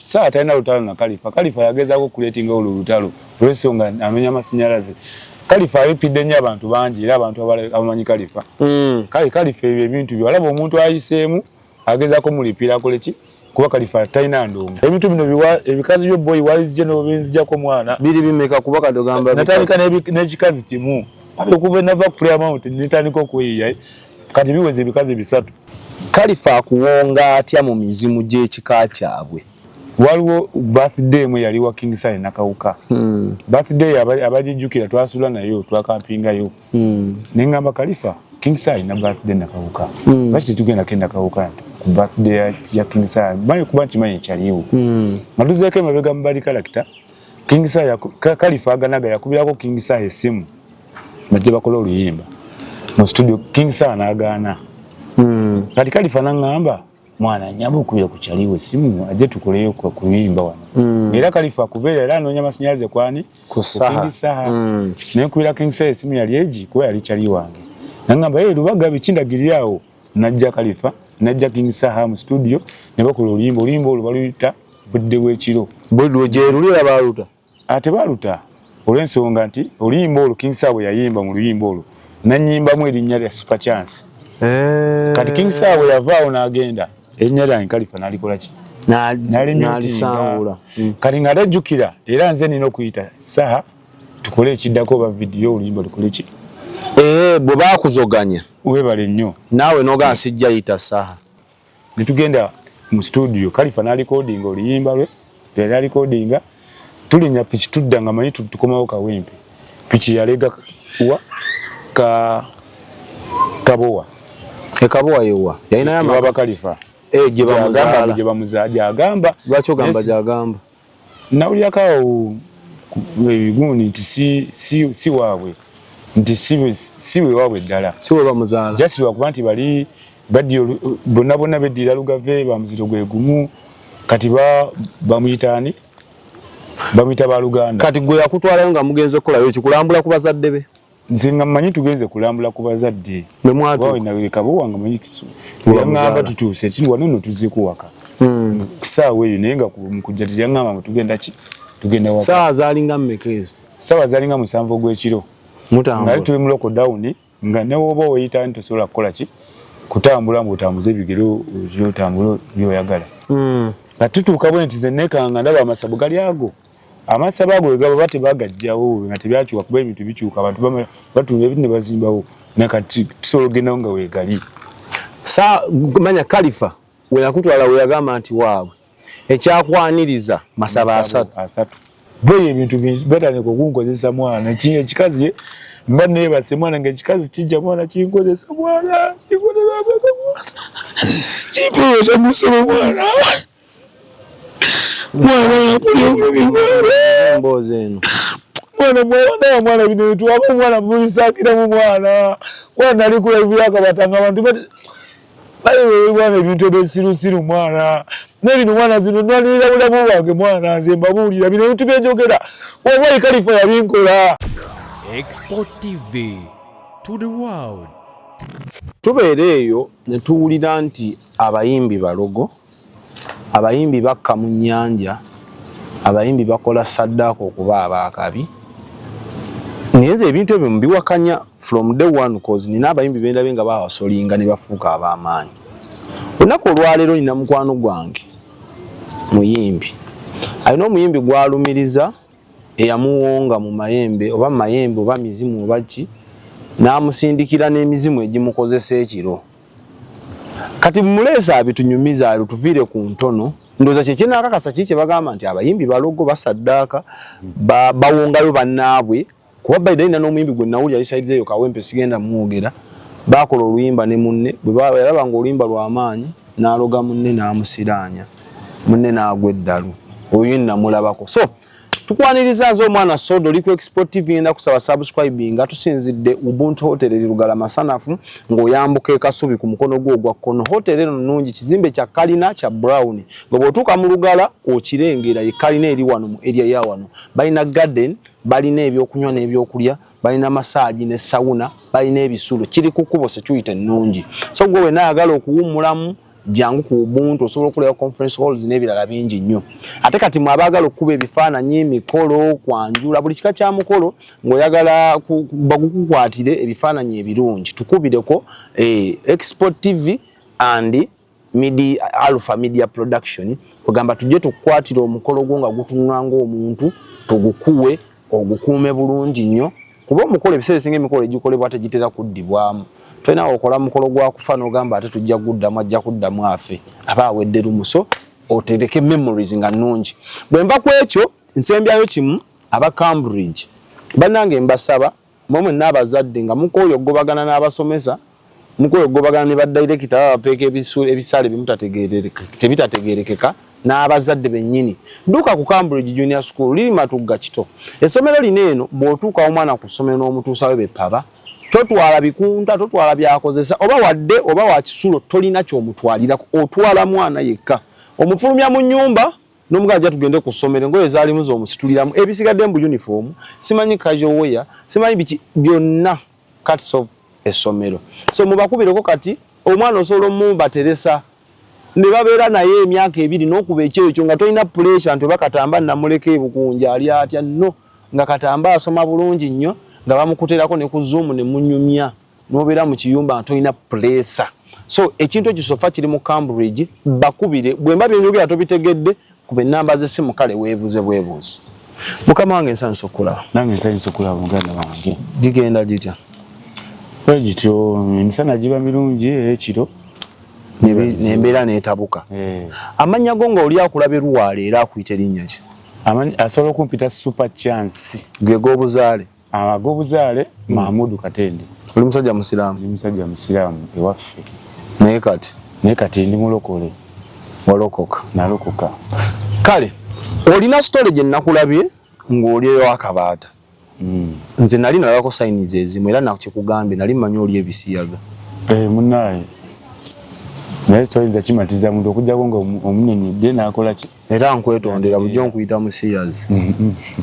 Saa talina lutalo na Kalifa. Kalifa yagezaako kuleetinga olutalo olw'ensonga amenya amasannyalaze. Kalifa alipidde nnyo abantu bangi era abantu abamanyi Kalifa. Kalifa ebyo ebintu byalaba omuntu ayiseemu agezaako mulipira akoleki kuba Kalifa talina ndongo. Ebintu bino ebikazi by'oboyi walizije n'obenzijjako mwana. Biri bimeka kuba kadogamba. Natandika n'ekikazi kimu. Okuva nava ku Prayer Mountain netandika okweyiya kati biweze ebikazi bisatu. Kalifa akuwonga atya mu mizimu gy'ekika kyabwe. Waliwo birthday mwe yali wa King Sai Nakawuka. Birthday abajijjukira twasula nayo twakampingayo. Nengamba Kalifa King Sai na birthday Nakawuka. Baki tugenda kenda Nakawuka ku birthday ya King Sai. Bali kuba kimanyi kyaliwo. Maduzeke mabega mbali kalakita. King Sai Kalifa aganaga yakubirako King Sai esimu. Majje bakola oluyimba. Mu studio King Sai anagaana. Kati Kalifa nangamba mwana nyabo kuya kuchaliwe simu aje tukoleyo kwa kuyimba wana. Era Kalifa akubeera era anonya amasannyalaze kwani kusaha. Naye kuira King Sai simu yali eji kuba yali chali wange. Nangamba lubaga bikindagiryawo najja Kalifa najja King Sai mu studio ne bakola oluyimba olubaluyita budde bw'ekiro. Budde je lulira baluta. Ate baluta olw'ensonga nti oluyimba olwo King Sai yayimba mu luyimba olwo nanyimbamu erinnya lya Super Chance. Kati King Sai yavaawo n'agenda erinnya Kalifa n'alikola ki? N'alisangula. Kati nga tajjukira era nze nina okuyita Saha tukole ekiddako oba vidiyo oluyimba tukole ki? Bwe baakuzoganya weebale nnyo naawe n'ogaa sijja yita Saha. Ne tugenda mu studio Kalifa n'alikodinga oluyimba lwe yali alikodinga tulinnya piki tudda nga manyi tukomawo Kawempe. Piki yalega Kabowa. Kabowa yewa yalina baba Kalifa gye bamuzaja agamba lwaki ogamba gyagamba nawulyakawo ebiguni nti si waabwe nti si we waabwe ddala si we bamuzaala just lwakuba nti bali bonna beddira Lugave bamuziro gwe gumu kati bamuyitaani bamuyita ba Luganda. Kati gwe yakutwalayo nga mugenze okolayo kikulambula ku bazadde be? Nze nga mmanyi tugenze kulambula ku bazadde. Ne mwatu. Wawe na Kabowa nga manyi kisu. Yangamba tutuuse kiri wano no tuzze kuwaka. Kisaawe eyo naye nga mukujjatira yangamba tugenda ki? Tugenda waka. Saa zalinga mmekezo. Saa zalinga 7 gw'ekiro. Mutambula. Nga tuli mu lockdown nga ne woba oyita ntosobola kukola ki? Kutambula mbutambuze ebigero byotambula byoyagala. Nga tutuuka bwe nti ze nekanga ndaba amasabu gali ago. Amasabu ago egaba bate bagajjawo nga tebyakyuka kuba ebintu bikyuka abantu batunga ebintu ne bazimbawo nakati tusobola ogenda nga weegali. Manya Kalifa we yakutwala we yagamba nti waabwe ekyakwaniriza masaba asatu. Bwe ebintu batandika okunkozesa mwana ekikazi mba neebase mwana ng'ekikazi kijja mwana kinkozesa mwana kinkozesa mwana kinkozesa musolo mwana mwana mboze eno mwana bino tuwaba mwana mubisakira mu mwana ali kula ebyaka batanga abantu bali mwana ebintu byesirusiru mwana nebino mwana zino nalira bulamu bwange mwana nze mbabuulira bino ebintu byenjogera oba Kalifa yabinkola. Export TV to the world. Tubeera eyo ne tuwulira nti abayimbi balogo, abayimbi bakka mu nnyanja, abayimbi bakola saddaaka okuba abaakabi. Niyenze ebintu ebyo mbiwakanya from day one cause nina abayimbi bendabe nga bawasolinga ne bafuuka ab'amaanyi. Olunaku olwaleero nina mukwano gwange muyimbi. Alina omuyimbi gwalumiriza eyamuwonga mu mayembe oba mizimu oba ki n'amusindikira n'emizimu egimukozesa ekiro. Kati mumuleesa abitunyumiza alutuviire ku ntono ndoza kyekinakakasa kye bagamba nti abayimbi balogo basaddaaka bawongayo bannaabwe kuba baidina n'omuyimbi gwe nawulya alisaidiza eyo Kawempe sigenda mwogera bakola oluyimba ne munne bwe balaba nga oluyimba lw'amaanyi n'aloga munne n'amusiraanya munne n'agwa eddalu oyo namulabako. So tukwaniriza zo mwana Sodo liko Export TV enda kusaba subscribe nga tusinzidde Ubuntu Hotel Lugala Masanafu ng'oyambuka e Kasubi ku mukono gwo gwa kkono. Hotel eno nnungi kizimbe kya kalina kya brown bw'otuuka mu Lugala okirengera ye kalina eri wano mu area ya wano balina garden balina ebyokunywa n'ebyokulya balina massage ne sauna balina ebisulo kiri ku kkubo se tuyita ennungi. So gwe naagala okuwummulamu jangu ku Ubuntu osobola okulewa conference halls n'ebirala bingi nnyo. Ate kati mwabagala okuba ebifaananyi mikolo kwanjula buli kika kya mukolo ng'oyagala bakukwatire ebifaananyi ebirungi tukubireko Export TV and Alpha Media Production kugamba tujje tukwatira omukolo gwo nga gutunula ng'omuntu tugukuwe ogukuume bulungi nnyo kuba omukolo ebiseera ebisinga emikolo egikolebwa tegitera kuddibwamu. Tolina okola mukolo gwa kufa n'ogamba ate tujja kuddamu ajja kuddamu afe aba awedde lumuso otereke memories nga nnungi. Bwe mba ku ekyo nsembyayo kimu aba Cambridge bannange mbasaba mmwe n'abazadde nga mukooyo gobagana n'abasomesa mukooyo gobagana ne badirector abapeeka ebisale tebitategeerekeka n'abazadde bennyini duka ku Cambridge Junior School liri Matugga kito. Essomero lino eno bw'otuuka omwana ku ssomero n'omutuusayo bepaba totwala bikunta totwala byakozesa oba wadde oba wa kisulo tolina ky'omutwalira otwala mwana yekka omufulumya mu nnyumba n'omugaja tugende ku ssomero ngoye zaalimu z'omusituliramu ebisigadde mu uniform simanyi casual wear simanyi biki byonna cuts of essomero. So mubakubireko kati omwana osobola omubateresa ne babeera naye emyaka ebiri n'okuba ekyeyo nga tolina pressure nti oba Katamba namuleka ebukunja ali atya no nga Katamba asoma bulungi nnyo nga bamukuterako ne ku Zoom ne munyumya n'obeera mu kiyumba tolina pressure. So ekintu ekisofa kiri mu Cambridge bakubire bwe mba byenyogera tobitegedde kuba ennamba z'essimu kale weebuze bwebuuzi. Mukama wange nsanyusa okulaba. Nange nsanyusa okulaba muganda wange. Gigenda gitya? Bwe gityo emisana giba mirungi ekiro nembeera neetabuka. Amannya go nga oli akulabe Luwaale era akuyita linnya ki? Asobola okumpita Super Chance. Ge g'obuzaale? Ag'obuzaale Mahmudu Katende. Oli musajja musiraamu? Ndi musajja musiraamu ewaffe. Naye kati ndi mulokole. Walokoka? Nalokoka. Kale olina story gye nakulabye ng'oli eyo akabaata. Nze nali nalabako sayini ezimu era nakikugambye nali mmanyi oli ebisiyaga. Munnaye naye toyinza kimatiza muntu okujjako nga omunenye n'akola ki era nkwetondera bujjo nkuyita mu seers.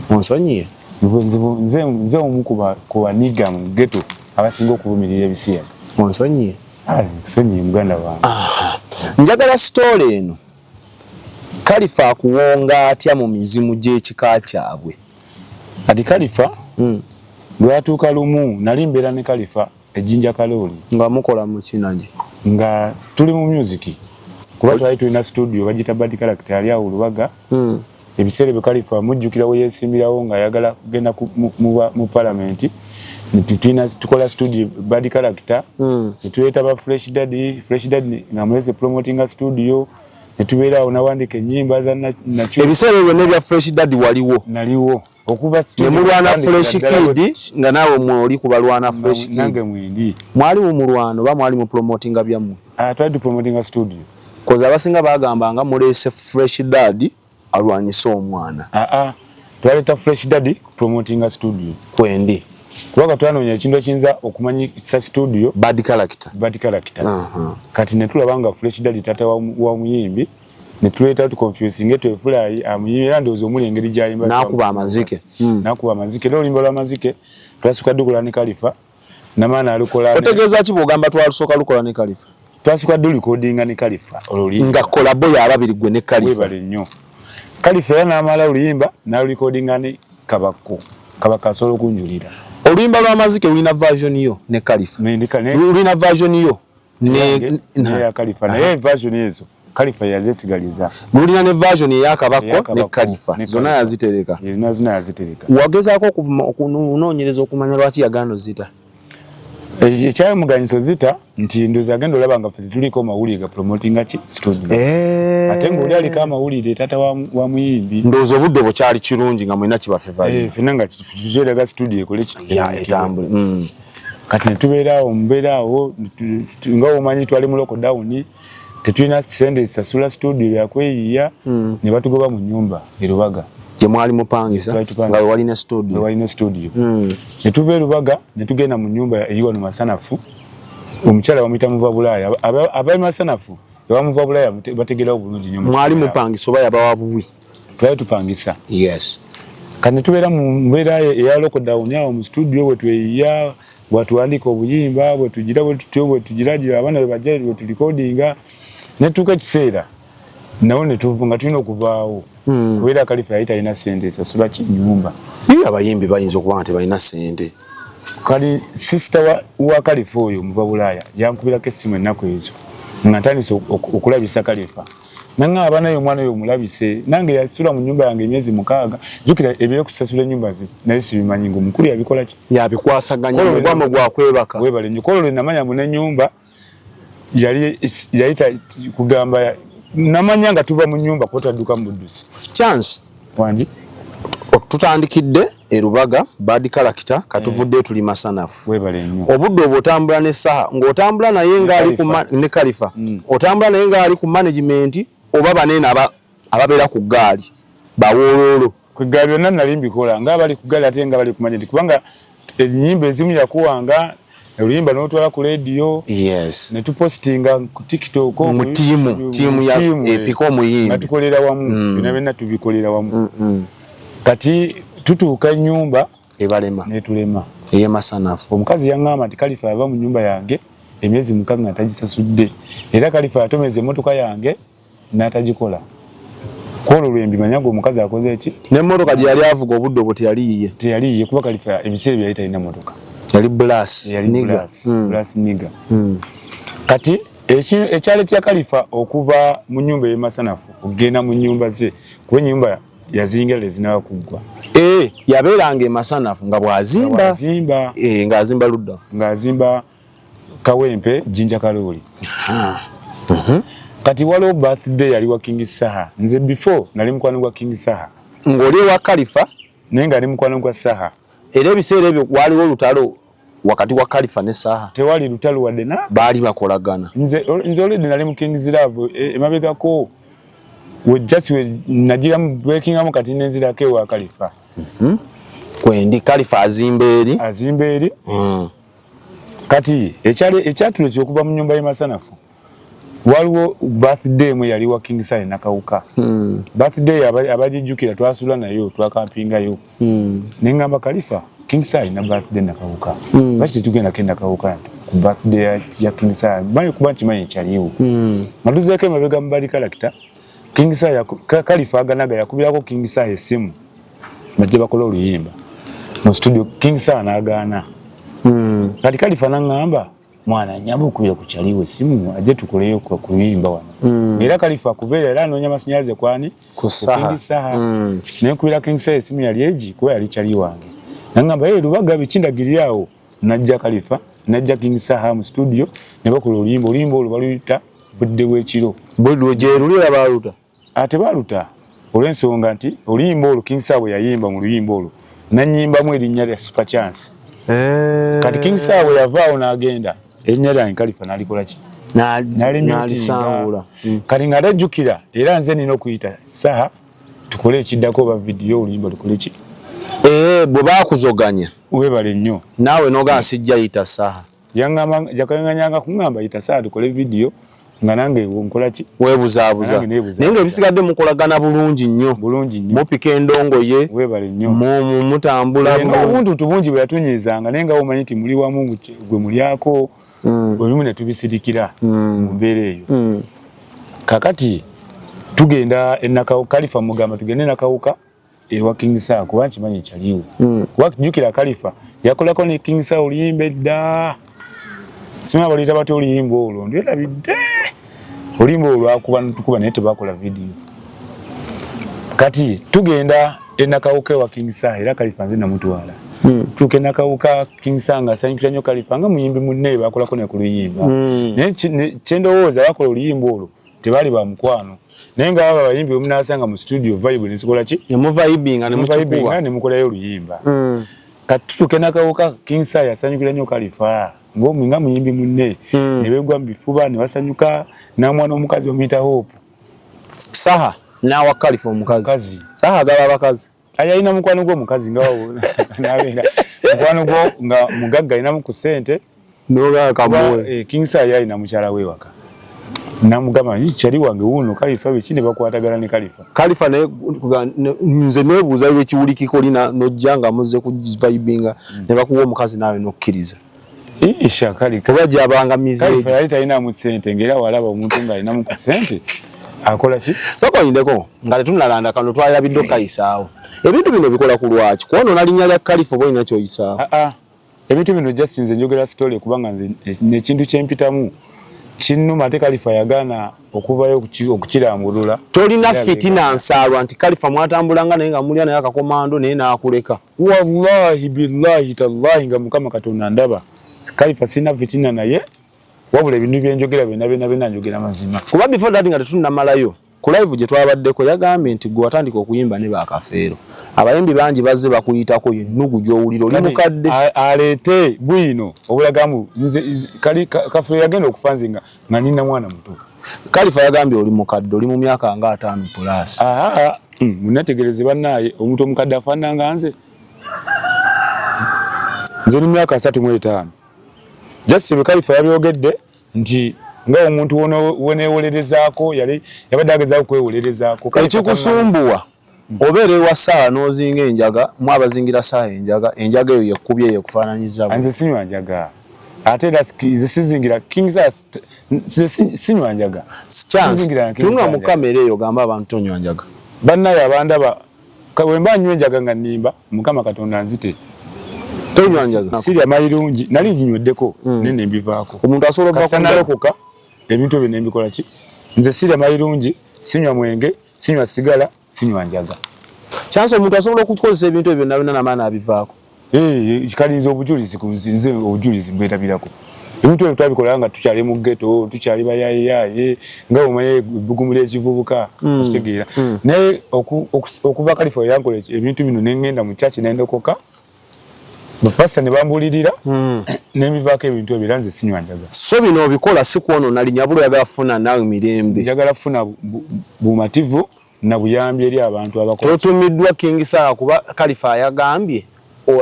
Onsonyiye? Nze omu ku baniga mu ghetto abasinga okuvumirira ebisiyaga. Onsonyiye? Nsonyiye muganda wange. Njagala story eno Kalifa akuwonga atya mu mizimu gy'ekika kyabwe. Kati Kalifa lwatuuka lumu nali mbeera ne Kalifa ejjinja kalooli nga mukola mu kinagi nga tuli mu music kuba twali tulina studio bagita Bad Character ali awo Lubaga. Ebiseera bye Kalifa mujjukira we yeesimbirawo nga ayagala kugenda mu parliament tukola studio Bad Character netuleeta ba Fresh Daddy nga mulese promoting studio netubeerawo nawandika ennyimba za nakyo. Ebiseera byonna bya Fresh Daddy waliwo? Naliwo okuva studio mulwana Fresh Kid nga naawe mwoli kubalwana Fresh Kid. Nange mwindi mwali mu mulwano oba mwali mu promoting byammwe? Twali promoting studio koza abasinga bagamba nga mulese Fresh Daddy alwanyisa omwana. Twaleta Fresh Daddy promoting studio kwendi kubanga twanoonya ekintu ekiyinza okumanyisa studio Bad Character. Kati netulaba nga Fresh Daddy tata wa muyimbi netuleeta tukonfusing twefulayi amuyimbi era ndowooza omuli engeri gy'ayimba n'akuba amazike. Era oluyimba lw'amazike twasooka dukola ne Kalifa namaana alukola. Otegeeza ki bw'ogamba twalusooka lukola ne Kalifa? Twasooka recordinga ne Kalifa oluyimba nga kolabo y'ababiri gwe ne Kalifa. Webale nnyo. Kalifa era n'amala oluyimba n'alurecordinga ne Kabaka asobola okunjulira. Oluyimba lw'amazike lulina version yo ne Kalifa? Lulina version yo ne ya Kalifa naye version ezo Kalifa yazesigaliza. Lulina ne version ya Kabako ne Kalifa zonna yazitereka. Zonna yazitereka. Wagezaako okunoonyereza okumanya lwaki yagano zita? Ekyayo muganyiso zita nti ndoza agenda olaba nga ffe tuliko mawulire ga promoting ki studio. Ate ng'oli aliko amawulire tata wa muyimbi. Ndowooza obudde bukyali kirungi nga mwina kibafevayo. Ffenna nga tukyeraga studio ekole etambule. Kati ne tubeerawo mubeerawo nga omanyi twali mu lockdown tetulina sente zisasula studio yakweyiya ne batugoba mu nnyumba e Lubaga. Gye mwali mupangisa nga walina studio? Walina studio. Ne tuva e Lubaga ne tugenda mu nnyumba eyiwa no Masanafu. Omukyala bamuyita muva Bulaaya. Abali Masanafu bamuva Bulaaya bategerawo bulungi nnyo. Mwali mupangisa oba yabawa buwi? Twali tupangisa. Yes. Kati ne tubeera mu mbeera eya lockdown awo mu studio bwe tweyiya bwatuwandika obuyimba bwe tugira bwe tutyo bwe tugiragira abaana bwe bajja bwe tulikodinga netuuka kiseera nawo ne tuvuga tulina okuvaawo kubeera Khalifa yali talina ssente esasula kinyumba. Abayimbi bayinza okuba nga tebalina ssente. Kali sister wa Khalifa oyo muva Bulaaya yankubirako essimu ennaku ezo nga ntandise okulabisa Khalifa. Nanga abanayo omwana oyo mulabise nange yasula mu nyumba yange emyezi 6 jukira ebyo kusasula ennyumba naye sibimanyi ng'omukulu yabikola ki yabikwasaganya omugwamo gwakwebaka webale nyokolo namanya mu n'ennyumba yayita kugamba namanya nga tuva mu nyumba kwotadduka mu buddusi chance wangi tutandikidde erubaga bad character katuvudde tuli masanafu webale nnyo obudde obutambula ne saha ng'otambula naye ng'ali ku ne Khalifa otambula naye ng'ali ku management oba banene ababeera ku gaali bawoololo ku gaali byonna nali mbikola ng'abali ku gaali ate nga bali ku management kubanga ennyimba ezimu yakuwanga oluyimba n'otwala ku radio yes ne tupostinga ku TikTok mu tiimu ya epiko omuyimbi nga tukolera wamu byonna tubikolera wamu kati tutuuka ennyumba ebalema netulema eyemasanafu omukazi yaŋŋamba nti Khalifa ava mu nyumba yange emyezi 6 nga tagisasudde era Khalifa yatomeza emmotoka yange n'atagikola kwolwo lwembi manyago omukazi akoze eki n'emmotoka gye yali avuga obudde obwo teyaliiye kuba Khalifa ebiseera byali talina mmotoka yali blas niga kati ekyaleetya Khalifa okuva mu nyumba y'emasanafu okugenda mu nyumba ze kuba ennyumba yazingira lezinaba kuggwa yabeeranga emasanafu nga bw'azimba ng'azimba ludda ng'azimba Kawempe Jinja Kalooli kati waliwo birthday yali wa King Saha nze before nali mukwano gwa King Saha ng'oli ewa Khalifa naye nga ali mukwano gwa Saha era ebiseera ebyo waliwo olutalo wakati wa Khalifa ne Saha tewali lutalo wadde na baali bakolagana nze oledi nali mu King's Love emabegako wejjasi nagiramu breakingamu kati nenzirako ewa Khalifa kwendi Khalifa azimba eri kati ekyatulo kyokuva mu nyumba y'emasanafu waliwo birthday mwe yali wa King Saha nakawuka birthday abagijjukira twasula nayo twakampingayo neŋŋamba Khalifa King Saha na birthday nakawuka lwaki tetugenda kenda kawuka ku birthday ya King Saha manyi kuba nkimanyi ekyaliwo matuzeeko emabega mu bali character King Saha Khalifa aganaga yakubirako King Saha essimu bajje bakola oluyimba mu studio King Saha n'agaana kati Khalifa n'aŋŋamba mwana nyamba okubira ku kyaliwo essimu ajje tukoleyo ku luyimba wano era Khalifa akubeera era anoonya amasannyalaze kwani ku King Saha naye nkubira King Saha essimu yali egi kuba yali kyali wange n'aŋŋamba lubaga bikindagirirawo najja Khalifa najja King Saha mu studio ne bakola oluyimba olwo baluyita budde bw'ekiro budde gye lulira baluta ate baluta olw'ensonga nti oluyimba olwo King Saha bwe yayimba mu luyimba olwo nannyimbamu erinnya lya Super Chance kati King Saha bwe yavaawo n'agenda erinnya lyange Khalifa n'alikola ki n'alisangula kati nga tajjukira era nze nina okuyita Saha tukole ekiddako oba vidiyo oluyimba tukole ki bwe baakuzoganya webale nnyo naawe n'ogaa sijja yita Saha jakanganyanga kuŋŋamba yita Saha tukole vidiyo nga nange nkola ki weebuzaabuza naye ng'ebisigadde mukolagana bulungi nnyo mupika endongoye webale nnyo mutambula obuntu bungi bwe yatunyiizanga naye nga omanyi nti muli wamu gwe mulyako ebimu ne tubisirikira mu mbeera eyo kakati tugenda Khalifa mugamba tugende nakawuka ewa King Saha kuba nkimanyi ekyaliwo wakijjukira Khalifa yakolako ne King Saha oluyimba edda simanyi baluyita batya oluyimba olwo ndyerabidde oluyimba olwo lwakuba naye tebakola vidiyo kati tugenda nakawuka ewa King Saha era Khalifa nze namutwala tuuke nakawuka King Saha nga asanyukira nnyo Khalifa nga muyimbi munne bakolako ne ku luyimba naye kyendowooza bakola oluyimba olwo tebaali ba mukwano naye nga baba abayimbi omunasanga mu studio vibe nesikola ki nemuvibinga nemukolayo oluyimba kati tutuuke nakawuka King Saha yasanyukira nnyo Khalifa nga muyimbi munne ne begwa mu bifuba ne basanyuka n'amwana omukazi bamuyita Hope Saha n'awa Khalifa omukazi Saha agaba abakazi ayina mukwano gw'omukazi nga nabeera mukwano gwo nga mugagga ayinamu ku ssente King Saha yalina mukyala we waka namugamba kyali wange wuno Khalifa biki ne bakwatagana ne Khalifa nze neebuuza ekiwulikiko lina nojja nga muzze ku vibinga ne bakuwa omukazi naawe nokkiriza isha kali kuba gyabangamiza Khalifa yali talina mu ssente ngera walaba omuntu ng'alina mu ssente akola ki sokoyindeko nga tetunalanda kano twalabidde kayisaawo ebintu bino bikola ku lwaki kwonoona linnya lya Khalifa oba olina ky'oyisaawo ebintu bino just nze njogera story kubanga nze nekintu kyempitamu kinnuma ate Khalifa yagaana okuvayo okukirambulula tolina fitina nsaalwa nti Khalifa mwatambulanga naye nga mulya naye akakomando naye n'akuleka wallahi billahi tallahi nga Mukama Katonda ndaba Khalifa sina fitina naye wabula ebintu byenjogera byonna njogera mazima kuba before that nga tetunnamalayo ku live gye twabaddeko yagambye nti gwe watandika okuyimba ne bakafeero abayimbi bangi bazze bakuyitako yennugu gy'owulira oli mukadde aleete bwino obulagamu nze kafeero yagenda okufa nze nga nina mwana muto Khalifa yagambye oli mukadde oli mu myaka nga 5 plus munategereze bannaaye omuntu omukadde afaanana nga nze ni myaka 35 just bwe Khalifa yabyogedde nti nga omuntu woneewolerezaako yabadde agezaako kwewolerezaako ekikusumbuwa obeera ewa ssaawa n'ozinga enjaga mwabazingira ssaawa enjaga eyo yekkubye yekufaananyiza nze sinywa njaga ate nze sizingira sinywa njaga tunula mu kamera eyo gamba abantu tonywa njaga bannaye abandaba bwe mba nywa enjaga nga nnimba Mukama Katonda nzite tonywa njaga sirya mayirungi nali nyinyweddeko nene mbivaako omuntu asobola okuba ebintu ebyo nembikola ki nze sirya mayirungi sinywa mwenge sinywa sigala sinywa njaga kyansi omuntu asobola okukozesa ebintu ebyo byonna namaana abivaako kalinza obujulizi nze obujulizi mbwerabirako ebintu ebyo twabikola nga tukyali mu ghetto tukyali bayayeyaye nga omanyi ebugumu ly'ekivubuka okitegeera naye okuva Khalifa yankola ebintu bino nengenda mu kyaki nendokoka bapasita ne bambulirira n'emivaako ebintu ebyo era nze sinywa njaga so bino obikola si kwonoona linnya buli oyagala funa naawe mirembe njagala funa bumativu na buyambi eri abantu abakola totumiddwa King Sarah kuba Khalifa yagambye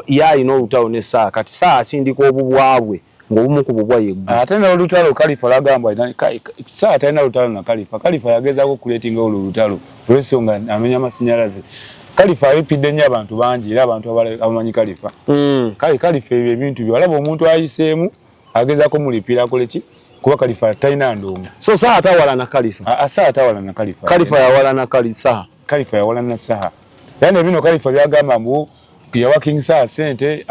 yalina olutalo ne Sarah kati Sarah asindika obubwabwe ng'obumu ku bubwa yeggwe ate n'olutalo Khalifa lagamba Sarah talina lutalo na Khalifa yagezaako okuleetinga olutalo olw'ensonga amenya amasannyalaze Khalifa alipidde nnyo abantu bangi era abantu abamanyi Khalifa Khalifa ebyo ebintu byo alaba omuntu ayiseemu agezaako mulipira akole ki kuba Khalifa talina ndongo so Sarah atawalana Khalifa Sarah atawalana Khalifa yawalana Khalifa yawalana Sarah yani ebino Khalifa byagamba mbu yawa King Sarah sente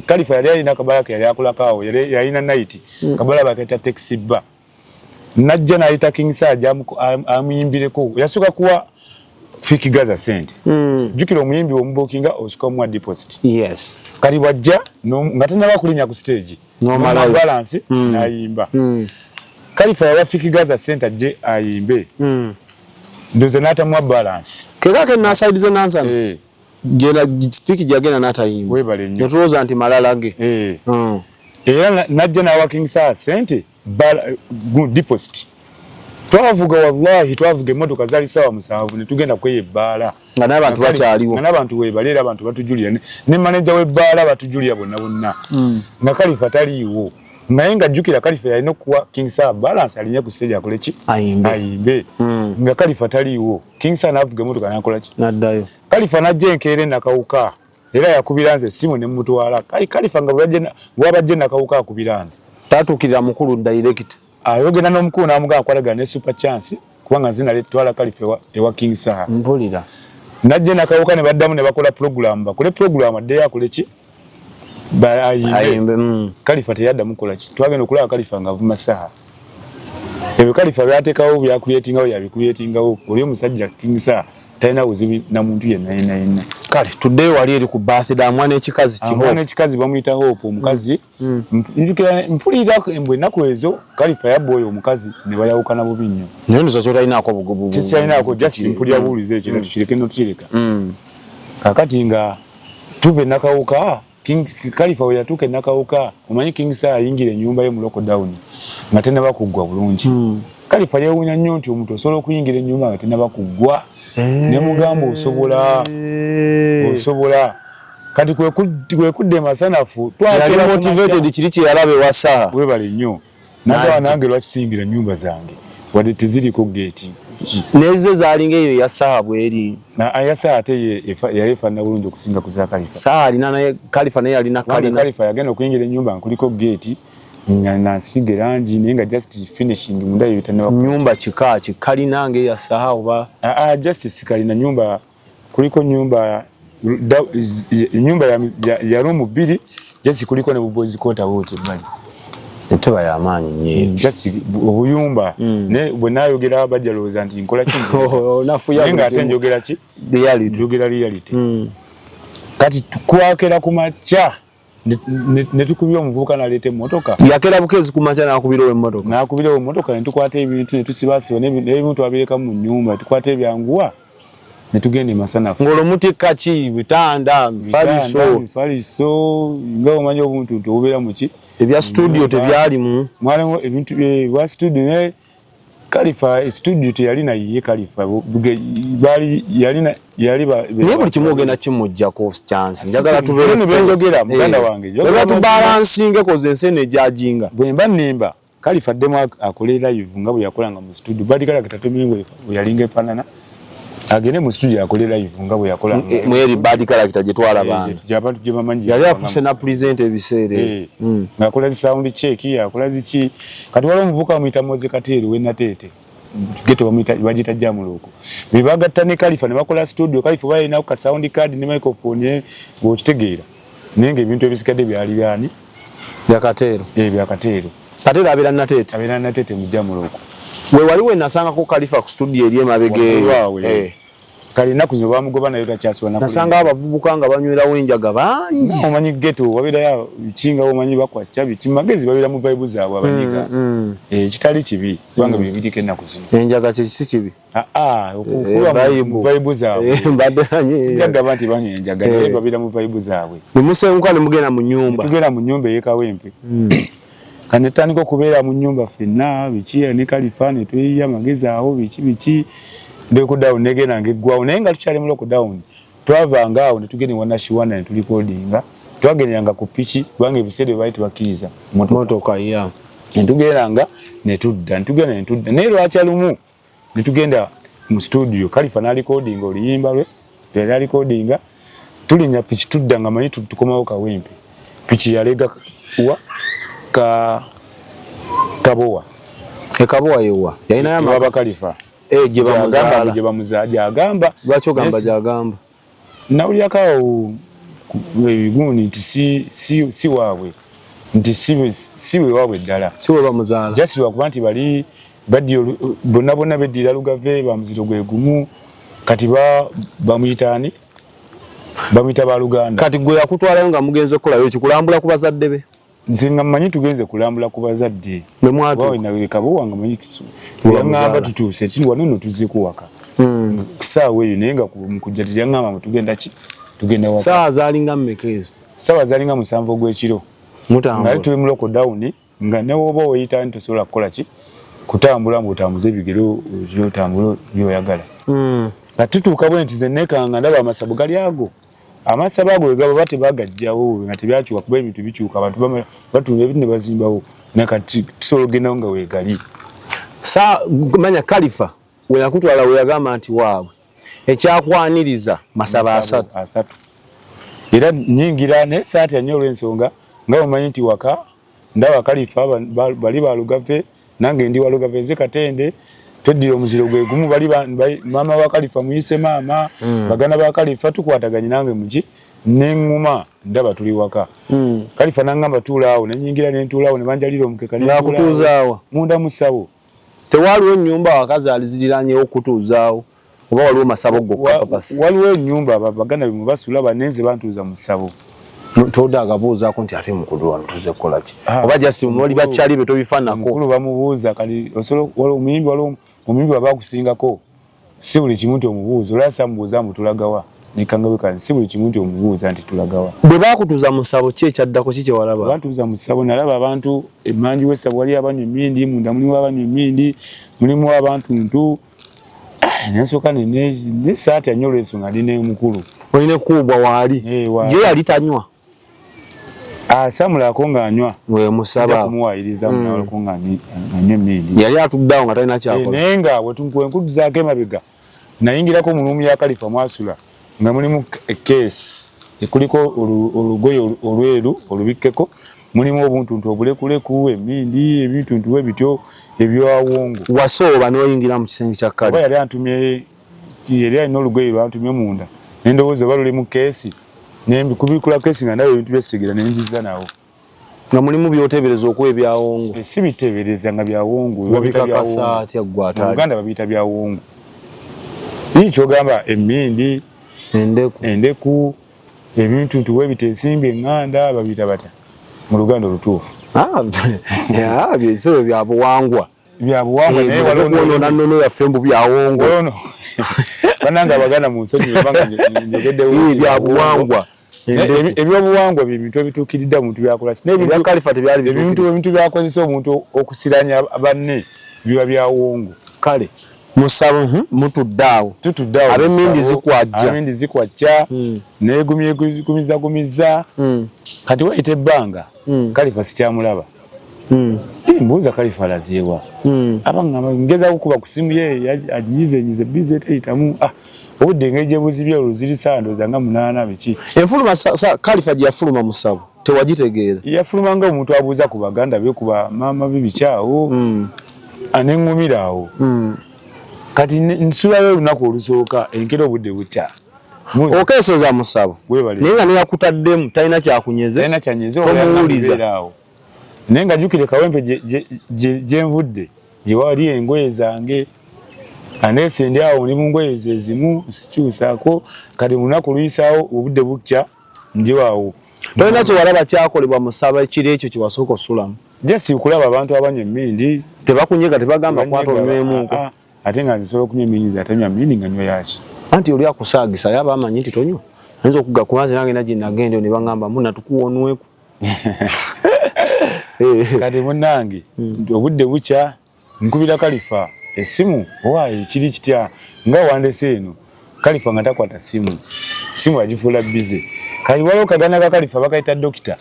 Khalifa yali alina kabala ke yali akolakaawo yali yalina night kabala baketa taxi bar najja n'ayita King Sarah amuyimbireko yasuka kuwa Fiki Gaza sente jukira omuyimbi omubukinga osuka mu deposit yes kali wajja nga tannaba kulinya ku stage no balance n'ayimba Khalifa yawa Fiki Gaza sente je ayimbe ndoze n'atamwa balance kekake na side ze nansa jena Fiki jagena n'atayimba webale nnyo notuloza nti malala ge era najja n'awa King Sarah sente deposit twavuga wallahi twavuga emmotoka zaali sawa 7 ne tugenda kweyebbaala nga n'abantu bakyaliwo nga n'abantu weebaleera abantu batujulira ne manager w'ebbaala batujulira bonna nga Khalifa taliiwo naye nga jjukira Khalifa yalina okuwa King Sarah balance alinye ku stage akole ki ayimbe nga Khalifa taliiwo King Sarah n'avuga emmotoka n'akola ki n'addayo Khalifa n'ajja enkeera Nakawuka era yakubira nze simu ne mutwala Khalifa nga bwabajje Nakawuka akubira nze tatuukirira mukulu direct ayogera n'omukulu n'amugamba akwalaga ne super chance kubanga zina letwala Khalifa ewa King Sarah mpulira najje Nakawuka ne baddamu ne bakola program bakole program adde akole ki ayimbe Khalifa teyaddamu kola ki twagenda okulaba Khalifa nga avuma Sarah ebyo Khalifa byateekawo byakuleetingawo yabikuleetingawo oli omusajja King Sarah talina buzibu na muntu yenna kale tuddeyo wali eri ku birthday amwana ekikazi kimwana ekikazi bamuyita Hope omukazi mpulira embwe ennaku ezo Khalifa yabboyo omukazi ne bayawukana bubi nnyo naye ndoza kyotalinaako bugububu kisalinaako just mpulira buwuliza ekyo tukireke notukireka kakati nga tuve Nakawuka Khalifa we yatuuka e Nakawuka omanyi King Sarah ayingira ennyumba ye mu lockdown nga tennaba kuggwa bulungi Khalifa yeewuunya nnyo nti omuntu osobola okuyingira ennyumba nga tennaba kuggwa ne mugamba osobola kati kwekudde masanafu yali motivated kiri kye yalabe wa Sarah webale nnyo nange lwaki siyingira nnyumba zange wadde teziriko gate Nezo zalinga eyo ya saabu eri. Na ayasa ate yalefa na bulungi okusinga ku za Khalifa. Saa alina naye Khalifa naye alina kalina. Khalifa yagenda okuyingira ennyumba nkuliko gate na sige rangi nenga just finishing munda yitane nyumba kikachi kalina nge ya sahau ba. Just kalina nyumba kuliko nyumba ya room 2 just kuliko ne bubozi kota wote bali. Nteba ya amanyi nye. Just obuyumba ne bwenayogera abajaloza nti nkola kintu. Nafuya nenga ate njogera ki reality. Njogera reality. Kati tukwakera kumacha ne tukubira omuvubuka nalete motoka. Yakera bukezi kumacha na kubira emotoka. Na kubira emotoka ne tukwata ebintu ne tusibasiba n'ebintu abireka mu nyumba tukwata ebyanguwa ne tugende masana. Ngolo muti kachi bitanda faliso ngao manyo obuntu tubera muki ebya studio tebyali mu mwalimu ebintu bya studio ne Khalifa studio teyalina ye Khalifa bali yaliba ne buli kimoge na kimujja ko chance njagala tubere benjogera muganda wange njagala tu balancing ko zensene jajinga bwemba nimba Khalifa demo akolera live nga bwe yakolanga mu studio bali kala katatu mingo yalinga fanana agene mu studio akolera live nga bwe yakolanga mweri badi kala kitaje twala bana jabantu je bamanyi yali afuse na present ebisere ngakola sound check yakola zichi kati wala muvuka muita moze kateri wena tete geto bamita bajita jamuloko bibagatta ne Khalifa ne bakola studio Khalifa bayina ku sound card ne microphone bo kitegeera nenge ebintu ebisikade byali byani yakatero byakatero katero abira na tete mu jamuloko we waliwe nasanga ko Khalifa ku studio eri emabege kali nakuzo bamugoba nayo takyaswa nakuli nasanga abavubuka nga banywera wenjaga banyi omanyi geto wabira ya chinga omanyi bakwa chabi kimagezi babira mu vibe zaabwe abanyiga kitali kibi banga bibirike nakuzino enjaga kiki kibi okuba mu vibe zaabwe mbadanye sijaga banti banyi enjaga ne babira mu vibe zaabwe nimusenguka ne mugenda mu nyumba tugera mu nyumba yeka wempe kanetandiko kubeera mu nyumba fenna biki ne Khalifa ne tuyiya magezi awo biki ndeko down negena ngegwawo nenga tuchali mu lockdown twavanga awo netugene wana shiwana ne tulicordinga twagenyanga ku pichi bange bisede baiti bakiriza motoka ya ntugeranga netudda nero achalumu netugenda mu studio Khalifa na recording oliyimba lwe yali recordinga tulinya pichi tudda nga manyi tukomawo kawempe pichi yalega wa kabowa ekabowa yewa yaina ya baba Khalifa je bamuzaja agamba lwacho gamba jagamba nauli yakao webiguni nti si wawe nti siwe wawe ddala siwe bamuzala just lwakubanti bali badio bonna bedira lugave bamuziro gwe gumu kati bamuyitani bamuyita ba Luganda kati gwe yakutwala nga mugenze kola yo kikulambula kubazadde be nzinga manyi tugenze kulambula kubazadde ne mwatu wawe nawe kabuwa nga manyi kisu ngamba tutuse tini wanono tuze kuwaka sawa yo nenga mukujjalira ngamba mutugenda ki tugenda waka sawa zalinga mmekezo sawa zalinga musanvo gwekiro mutango ngali tuli mu lockdown nga ne woba oyita nti sola kukola ki kutambula mu tambuze bigero yo tambulo yo yagala natutuka bwe ntize nekanga ndaba amasabu gali ago amasaba ago egaba bate bagajjawo nga tebyakyuka kuba ebintu bikyuka abantu batunda ebintu ne bazimbawo nakati tusologenda nga wegali sa manya Khalifa we yakutwala we yagamba nti waabwe ekyakwaniriza masaba asatu era nyingira ne saati anyolo ensonga nga omanyi nti waka ndaba Khalifa bali balugave nange ndi walugave nze Katende tweddira omuziro gwe gumu bali mama wa Khalifa muyise mama bagana ba Khalifa tukwataganye nange muki nenguma ndaba tuli waka Khalifa nangamba tulaawo nenyingira nentulaawo ne banjalira omukeka ne kutuzaawo munda musabo tewaliwo nyumba wakazi aliziranye okutuzaawo oba waliwo masabo gokka papasi waliwo nyumba bagana bimu basula banenze bantuza musabo toda agabuuza ko nti ate mukudwa ntuze kola ki oba just mwali bachali beto bifanako mukulu bamubuuza kali osolo waliwo omuyimbi abakusingako si buli kimuntu omubuuza olasa mubuuza mutulagawa nikanga beka si buli kimuntu omubuuza nti tulagawa bwe bakutuza musabo ki ekyaddako kiki walaba bantuza musabo nalaba abantu emanji wesabo wali abanywa emindi munda mulimu abanywa emindi mulimu abantu ntu nensoka ne saati anyolo ensonga ndi ne mukulu oyine kubwa wali je yali tanywa Samula akonganywa we musaba kumuwayiriza munawala konganywa mmindi yali atuddawo nga talina kyakola nenga wetunkuenkuduzaako emabega nayingirako mu luumu ya Kalifa mwasula nga mulimu case ekuliko olugoye olweru olubikkeko mulimu obuntuntu obulekuleku emindi ebintuntu ebityo ebyawongo wasooba n'oyingira mu kisenge kya Kalifa yali antumye yali alina olugoye lwantumye munda nendowooza baluli mu keesi kubikula keesi nga nawe ebintu byesigira nenjiza nawo nga mulimu byotebereza okuwa ebyawongo si bitebereza nga byawongo wabikakasa atya gwataali Uganda babiyita byawongo kyogamba emindi endeku ebintuntu webita ensimbi eŋŋanda babiyita bata mu Luganda olutuufu byesebo byabuwangwa naye yaffe mbu byawongo bananga abaganda mu nsonyi njogeddewo byabuwangwa ebyobuwangwa bintu ebituukiridde omuntu byakola ebintu byakozesa omuntu okusiranya banne biba byawongo kale musabo mutuddeawo ab'emindi zikwajja negumiza kati wayita ebbanga Kalifa sikyamulaba mbuuza Kalifa alazeewa abangamba ngeza kukuba ku simu ye agiyizenyize bizi eteyitamu obudde engeri gye buzibye oluzirisa ndooza nga 8 biki enfuluma Kalifa gye yafuluma musabo tewagitegeera yafuluma nga omuntu abuuza ku baganda be ku bamaama be bikyawo aneŋŋumira awo kati nsulayo olunaku olusooka enkera obudde bukya okeeseza musabo naye nga neyakutaddemu talina kyakunyeze tomuwuliza naye nga jjukire kawempe gye nvudde gye wali engoye zange aneese ndi awo ndi mu ngoye ze ezimu sikyusaako kati mu lunaku luyisaawo obudde bukya ndi awo tolina kyewalaba kyakolebwa musaba ekiri ekyo kyewasooka osulamu jesi kulaba abantu abanywa emmindi tebakunyega tebagamba kwata onywemu ate nga nzisobola okunywa emmindi atanywa mmindi nga nywa yaki anti oli akusaagisa yaba amanyi nti tonywa ayinza okugga kubanze nange nagye nagende ne bangamba muna tukuwonweku kati munnange obudde bukya nkubira Kalifa esimu owaayo kiri kitya nga wandese eno Kalifa nga takwata simu agifuula bize kali waliwo kagana ka Kalifa bakayita dokita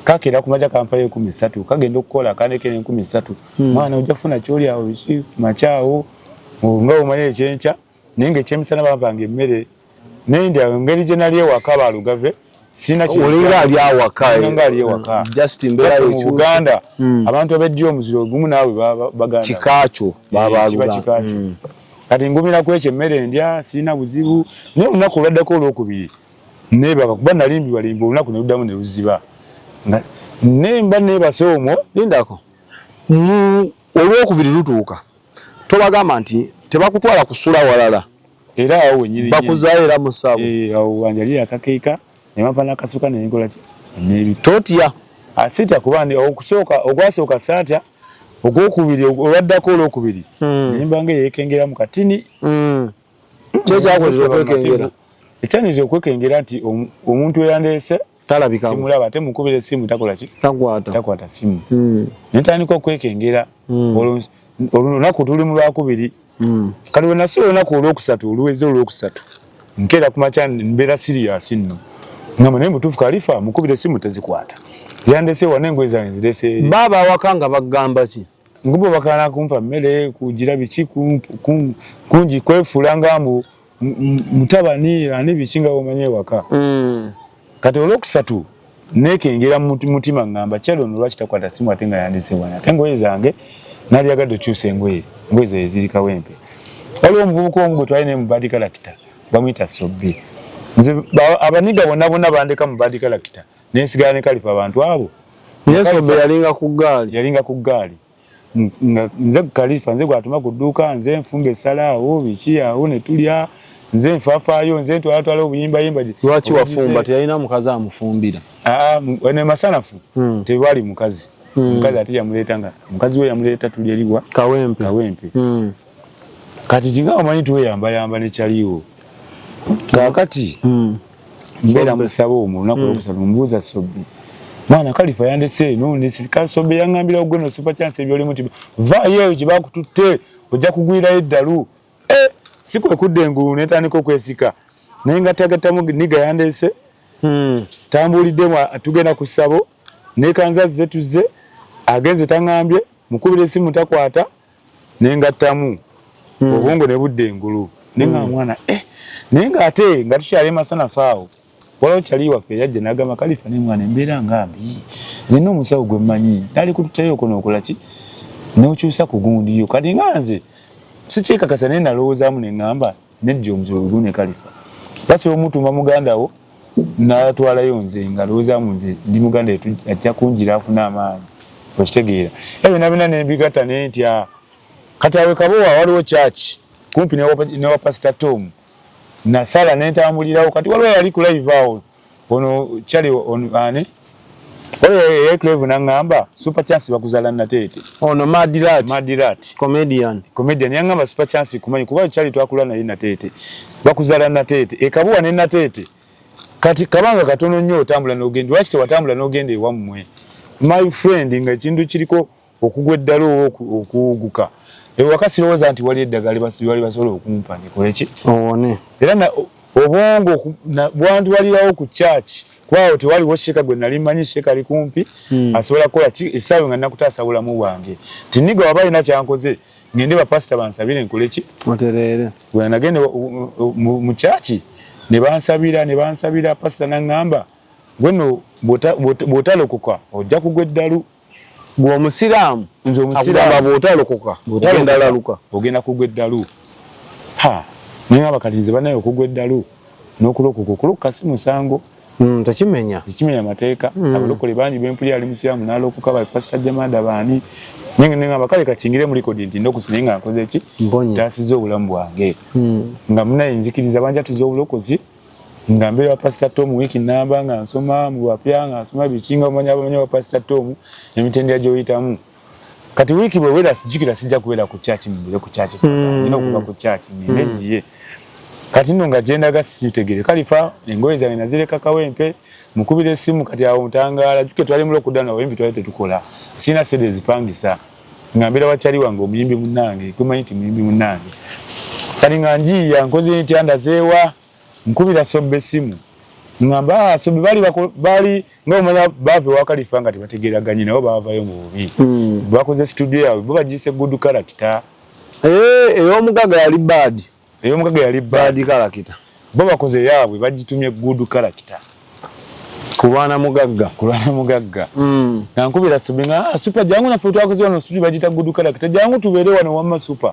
kakera kumaja kampala 13 kagenda okukola kanekere 13 mwana ojafuna kyoli awo biki machawo nga omaye ekyencha nenge kyemisana bampanga emmere nende ngeri jenali ewaka balugave sina ki olinga ali awaka nga ali ewaka just mbera yo Uganda abantu abeddiyo omuziro gumu nawe baganda kikacho babaluga kati ngumira kweche emmere ndya sina buzibu ne unaku lwaddako olwokubiri neba kuba nalimbi walimbi unaku ne uddamu ne luziba nemba nebasoomo lindako olwokubiri lutuuka tobagamba nti tebakutwala kusula walala era awo wenyiri bakuzaira musabo awo wanjali akakeeka nemapana kasuka nengola nebitotya asita kubandi okusooka ogwasooka satya ogwokubiri olwaddako olwokubiri nemba nga yekengera mu katini kyekyakozesa okwekengera ekyaniriza okwekengera nti omuntu eyandese talabika simulaba ate mukubire simu takola ki takwata simu netandika okwekengera olunaku tuli mu lwakubiri kali wenasula olunaku olwokusatu oluweze olwokusatu nkera kumaca mbeera serious nno ngamba naye mutuufu Kalifa mukubire simu tezikwata yandese wane engoye zange zirese baba awakanga bagamba ki ngubo bakana kumpa mmere kugira biki kunji kwefuula ngambu mutabani ani bikinga omanye waka kati olwokusatu nekengera mutima ngamba kyalo nolwaki takwata simu ate nga yandise wana ate engoye zange nali agadde okyusa engoye ze ziri kawempe waliwo omuvubuka omu gwe twalina mu badi kalakita bamuyita Sobbi nze abaniga bonna bandeka mu badi kalakita nensigala ne Kalifa abantu abo Sobbi yalinga ku ggaali nze Kalifa nze gwatuma ku dduuka nze nfumba essala awo biki awo ne tulya nze nfafaayo nze ntwala obuyimbayimba lwaki wafumba teyalina mukazi amufumbira ene masanafu tewali mukazi mukazi ate yamuleetanga mukazi we yamuleeta tuli eriwa kawempe kati jinga omanyi tuweyambayamba nekyaliwo kakati mbeera musabo omu lunaku lwokusatu mbuuza Sobbi mwana Kalifa yandese eno nesibika Sobbi yangambira ogweno super chance ebyolimu ti vaayo eyo gye bakututte ojja kugwirayo eddalu sikwekudde engulu netandika okwesika naye nga tagattamu niga yandese Tambuliddemu tugenda ku ssabo nekanzaze tuzze agenze tangambye mukubira esimu takwata nengattamu obwongo ne budde engulu nenga mwana nenga ate nga tukyali masana faawo waliwo kyali waffe yajja n'agamba Kalifa ne mwana embeera ngambi zino omusawo gwe mmanyi nali kututayo kono okola ki n'okyusa ku gundi yo kati nganze sikyekakasa naye nalowoozaamu ne ŋŋamba nejja omuzibu gwe ne Kalifa basi omutuma muganda wo n'atwalayo nze nga lowoozaamu nze ndi muganda ajja kunjira afuna amaanyi okitegeera ebyo nabina nembigatta ne ntya kati awe Kabowa waliwo church kumpi ne wa Pastor Tom nasala nentambulirawo kati waliwo yali ku live awo ono kyali ane waliwo Yeclave n'aŋŋamba super chance bakuzala Natete ono Madirat comedian yaŋŋamba super chance kumanyi kuba kyali twakula naye Natete bakuzala Natete Kabowa ne Natete kati kabanga katono nnyo otambula n'ogenda lwaki tewatambula n'ogenda ewammwe my friend nga ekintu kiriko okugwa eddalo okuwuguka ewaka sirowooza nti wali eddagala bali basobola okumpa nikoleki owone era obwongo bwantwalirawo ku church kwawo tewaliwo sheka gwe nali mmanyi sheka ali kumpi asobola kukola essaawa nga nakutaasa bulamu bwange tiniga waba alina kyankoze ngende bapasita bansabire nkoleki otereere bwe nagende mu church ne bansabira pasita n'aŋŋamba gweno bw'otalokoka ojja kugwa eddalu gwe omusiraamu nze omusiraamu bw'otalokoka ogenda kugwa eddalu neŋŋamba kati nze banaye okugwa eddalu n'okulokoka okulokoka si musango tekimenya mateeka abalokole bangi bempuli ali musiraamu n'alokoka ba pasita Jamada baani neŋŋamba kale kakingire mu likodi nti ndokusi nga nkoze eki ntaasizza obulamu bwange nga munaye nzikiriza banjatuza obulokozi nga mbeera wa Pastor Tom wiki namba nga nsoma mu bapya nga nsoma bikinga omanya wa Pastor Tom emitendera gy'oyitamu kati wiki bwe wera sijjukira sijja kubeera ku church mbire ku church nina okuva ku church ngiye kati nno nga gyendaga sitegere Kalifa engoye zange nazireka Kawempe mukubira essimu kati awo ntangaala juke twali mu lockdown awembi twali tetukola sina sede zipangisa nga mbeera wakyali wange omuyimbi munnange kumanyi ti muyimbi munnange kati nga njiya nkoze nti andazeewa nkubira Sobbe essimu ngamba Sobbe bali nga omanya baave wa Kalifa nga tebategeeraganye nabo baavayo mu bubi bakoze studio yaabwe bo bagise good character ey'omugaga yali bad character bo bakoze yaabwe bagitumye good character kulwana mugagga nga nkubira Sobbe nga super jangu naffe twakoze wano studio bagita good character jangu tubeere wano wamma super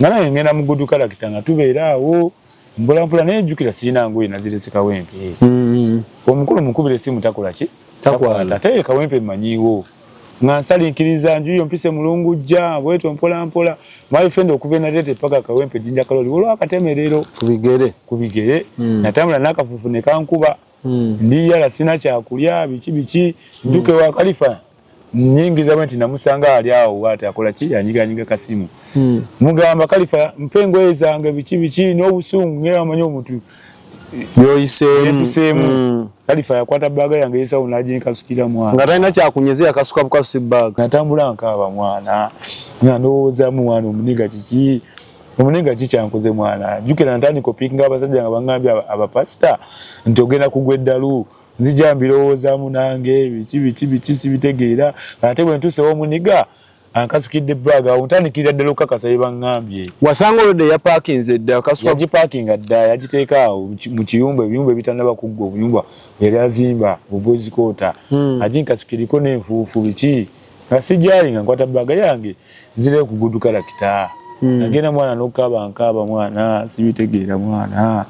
nga naye ngenda mu good character nga tubeere awo mpola nejjukira sirina ngoye nazirese Kawempe omukulu mukubira essimu takola ki takwata ate Kawempe mmanyiiwo nga nsalinkiriza njuyo mpise mulungujja bweto mpola my friend okuva Natete paka Kawempe jinja kaloli olwo akatemerero kubigere natambula n'akafufu ne kankuba ndiyala sina kyakulya biki nduke wa Kalifa nyingiza bwe nti namusanga ali awo wate akola ki yanyiganyiga kasimu mugamba Kalifa mpengo ezange biki n'obusungu ngera amanyi omuntu yoyiseemu Kalifa yakwata baga yange yesa unajinika sukira mwana nga talina kyakunyezea kasuka bukasi baga natambula nkaba mwana nga ndowooza mwana omuniga kiki kyankoze mwana jukira ntandika opinga abasajja nga bangambye abapasita nti ogenda kugwa eddalu nzija mbirowoozamu nange biki sibitegeera ate bwe ntuuse w'omuniga ankasukidde baga awo ntandikira ddala okukakasa bye baŋŋambye wasanga olwedde yapakinze dda akasuka yagipakinga dda yagiteeka awo mu kiyumba ebiyumba ebitannaba kuggwa obuyumba yali azimba Boys Quarter aginkasukiriko n'enfuufu biki nga sijjali nga nkwata baga yange nzire ku good character nagenda mwana n'okukaaba mwana sibitegeera mwana